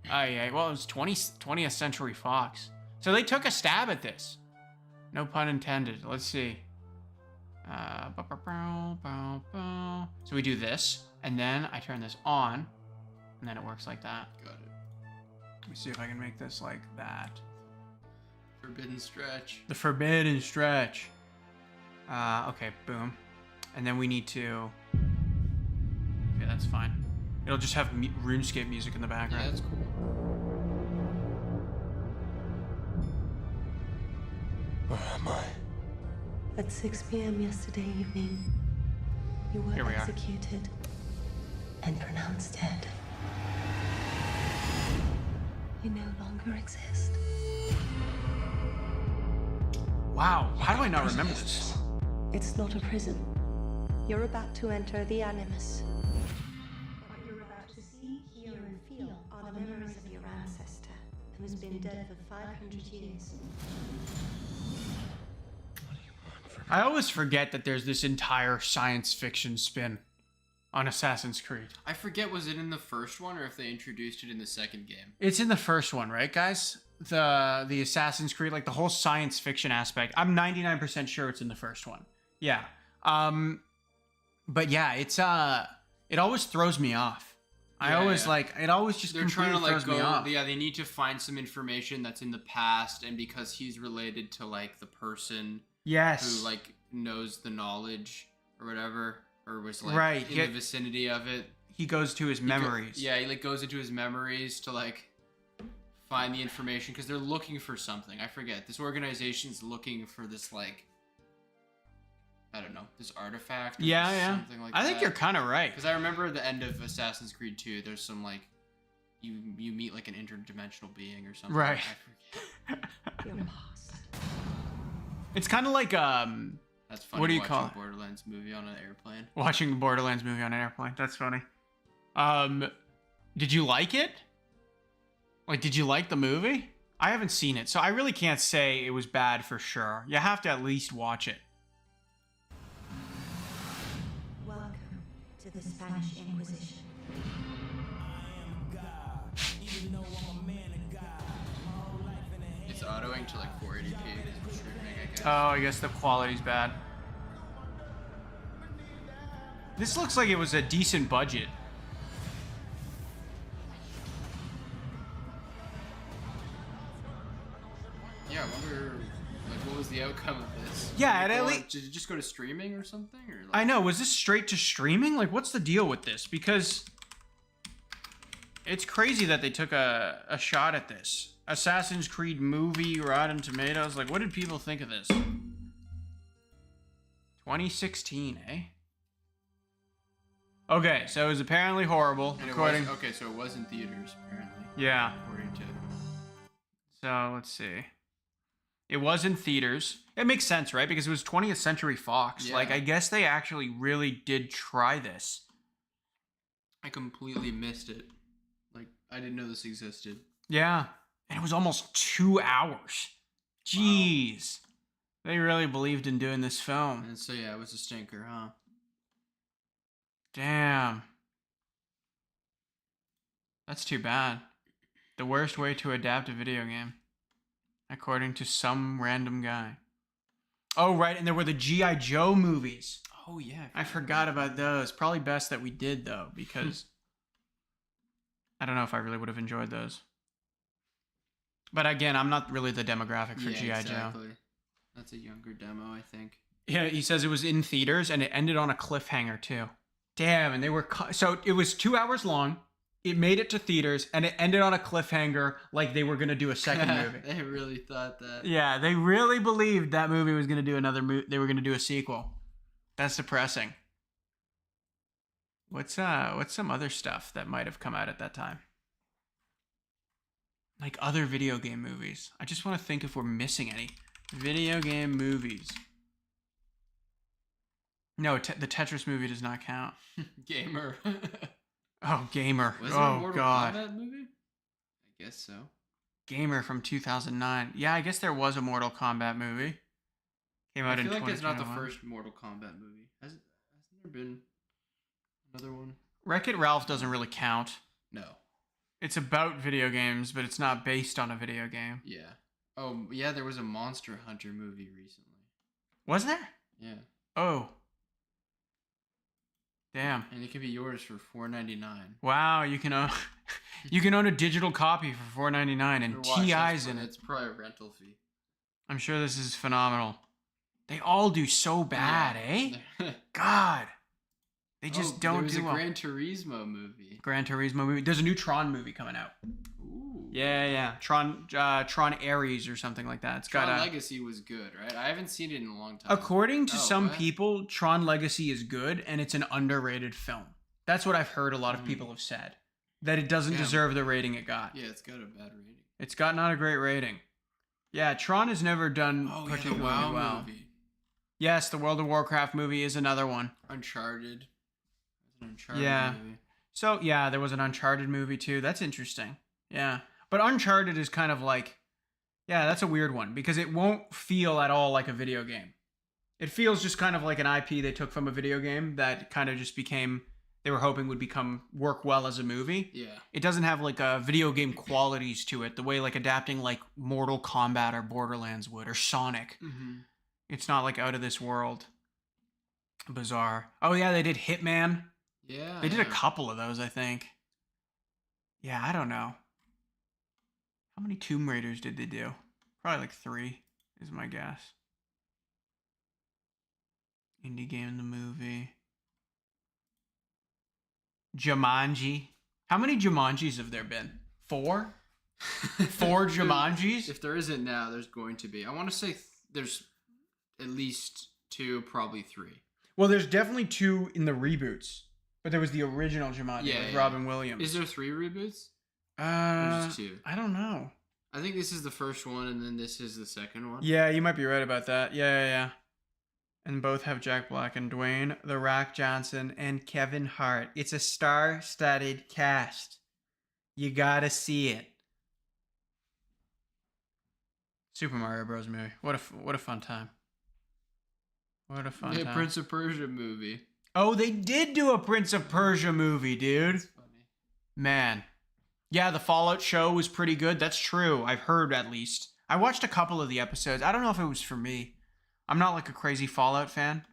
Yeah, well, it was 20th Century Fox. So they took a stab at this. No pun intended. Let's see. So we do this, and then I turn this on, and then it works like that. Got it. Let me see if I can make this like that. Forbidden stretch. The forbidden stretch. Okay, boom. And then we need to... Okay, that's fine. It'll just have RuneScape music in the background. Yeah, that's cool. Where am I? At 6 p.m. yesterday evening, you were executed and pronounced dead. You no longer exist. Wow, how do I not remember this? It's not a prison. You're about to enter the Animus. What you're about to see, hear, and feel are the memories of your ancestor, who has been dead for 500 years. I always forget that there's this entire science fiction spin on Assassin's Creed. I forget, was it in the first one or if they introduced it in the second game? It's in the first one, right, guys? The Assassin's Creed, like the whole science fiction aspect. I'm 99% sure it's in the first one. Yeah. But yeah, it's it always throws me off. I always like it always just they're trying to like me off. Yeah, they need to find some information that's in the past, and because he's related to like the person who like knows the knowledge or whatever, or was like in the vicinity of it. He goes to his memories. He like goes into his memories to like find the information because they're looking for something. I forget. This organization's looking for this like, I don't know, this artifact. Or something like that. I think you're kind of right. Because I remember at the end of Assassin's Creed 2, there's some like, you meet like an interdimensional being or something. Right. I forget. You're lost. It's kind of like That's funny. What do you call it? Borderlands movie on an airplane. Watching the Borderlands movie on an airplane. That's funny. Did you like it? Like, did you like the movie? I haven't seen it, so I really can't say it was bad for sure. You have to at least watch it. Welcome to the Spanish Inquisition. It's autoing to like 480p for streaming, I guess. Oh, I guess the quality's bad. This looks like it was a decent budget. Yeah, I wonder, like, what was the outcome of this? Yeah, did it just go to streaming or something? Or like... I know. Was this straight to streaming? Like, what's the deal with this? Because it's crazy that they took a shot at this. Assassin's Creed movie, Rotten Tomatoes. Like, what did people think of this? 2016, eh? Okay, so it was apparently horrible. And according. Okay, so it was in theaters, apparently. Yeah. According to So let's see. It was in theaters. It makes sense, right? Because it was 20th Century Fox. Yeah. Like, I guess they actually really did try this. I completely missed it. Like, I didn't know this existed. Yeah. And it was almost 2 hours. Jeez. Wow. They really believed in doing this film. And so, yeah, it was a stinker, huh? Damn. That's too bad. The worst way to adapt a video game. According to some random guy. Oh, right. And there were the G.I. Joe movies. Oh, yeah. I forgot about those. Probably best that we did, though, because I don't know if I really would have enjoyed those. But again, I'm not really the demographic for G.I. Exactly. Joe. That's a younger demo, I think. Yeah, he says it was in theaters, and it ended on a cliffhanger, too. Damn, and they were... So it was 2 hours long. It made it to theaters, and it ended on a cliffhanger like they were going to do a second movie. They really thought that. Yeah, they really believed that movie was going to do another movie. They were going to do a sequel. That's depressing. What's some other stuff that might have come out at that time? Like other video game movies. I just want to think if we're missing any. Video game movies. No, the Tetris movie does not count. Gamer. Oh, Gamer. Was there a Mortal Kombat movie? I guess so. Gamer from 2009. Yeah, I guess there was a Mortal Kombat movie. Came out in 2021. I feel like it's not the first Mortal Kombat movie. Hasn't there been another one? Wreck-It Ralph doesn't really count. No. It's about video games, but it's not based on a video game. Yeah. Oh, yeah, there was a Monster Hunter movie recently. Was there? Yeah. Oh. Damn. And it can be yours for $4.99. Wow, you can own a digital copy for $4.99 and TI's in it. It's probably a rental fee. I'm sure this is phenomenal. They all do so bad, eh? God. They just don't do well. There's a Gran Turismo movie. Gran Turismo movie. There's a new Tron movie coming out. Ooh. Yeah. Tron Ares or something like that. It's Tron Legacy was good, right? I haven't seen it in a long time. According to some people, Tron Legacy is good and it's an underrated film. That's what I've heard a lot of people have said. That it doesn't deserve the rating it got. Yeah, it's got a bad rating. It's got not a great rating. Yeah, Tron has never done particularly well. Movie. Yes, the World of Warcraft movie is another one. Uncharted. Movie. So, yeah, there was an Uncharted movie too. That's interesting. Yeah. But Uncharted is kind of like, yeah, that's a weird one because it won't feel at all like a video game. It feels just kind of like an IP they took from a video game that kind of just became, they were hoping would work well as a movie. Yeah. It doesn't have like a video game qualities to it, the way like adapting like Mortal Kombat or Borderlands would or Sonic. Mm-hmm. It's not like out of this world. Bizarre. Oh yeah, they did Hitman. Yeah. They did a couple of those, I think. Yeah, I don't know. How many Tomb Raiders did they do? Probably like 3 is my guess. Indie game in the movie. Jumanji. How many Jumanjis have there been? 4? 4 Jumanjis? If there isn't now, there's going to be. I want to say there's at least 2, probably 3. Well, there's definitely 2 in the reboots. But there was the original Jumanji with Robin Williams. Is there 3 reboots? Or just 2? I don't know. I think this is the first one, and then this is the second one. Yeah, you might be right about that. Yeah. And both have Jack Black and Dwayne The Rock Johnson and Kevin Hart. It's a star-studded cast. You gotta see it. Super Mario Bros. Movie. What a fun time. What a fun time. Prince of Persia movie. Oh, they did do a Prince of Persia movie, dude. That's funny. Man. Yeah, the Fallout show was pretty good. That's true. I've heard at least. I watched a couple of the episodes. I don't know if it was for me. I'm not like a crazy Fallout fan.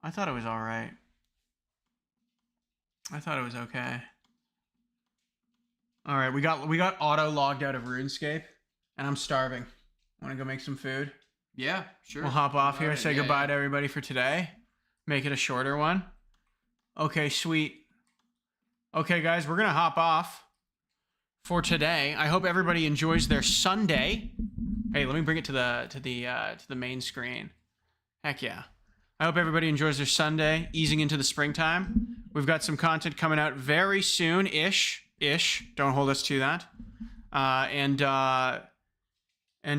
I thought it was all right. I thought it was okay. All right, we got auto logged out of RuneScape, and I'm starving. Want to go make some food? Yeah, sure. We'll hop off here. Say goodbye to everybody for today. Make it a shorter one. Okay, sweet. Okay, guys, we're gonna hop off for today. I hope everybody enjoys their Sunday. Hey, let me bring it to the main screen. Heck yeah. I hope everybody enjoys their Sunday, easing into the springtime. We've got some content coming out very soon-ish. Don't hold us to that. And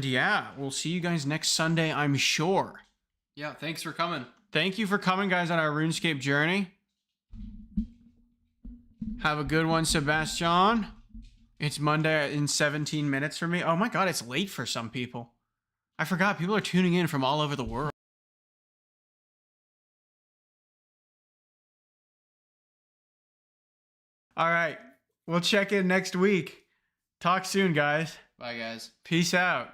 yeah, we'll see you guys next Sunday, I'm sure. Yeah, thanks for coming. Thank you for coming, guys, on our RuneScape journey. Have a good one, Sebastian. It's Monday in 17 minutes for me. Oh my god, it's late for some people. I forgot, people are tuning in from all over the world. All right, we'll check in next week. Talk soon, guys. Bye, guys. Peace out.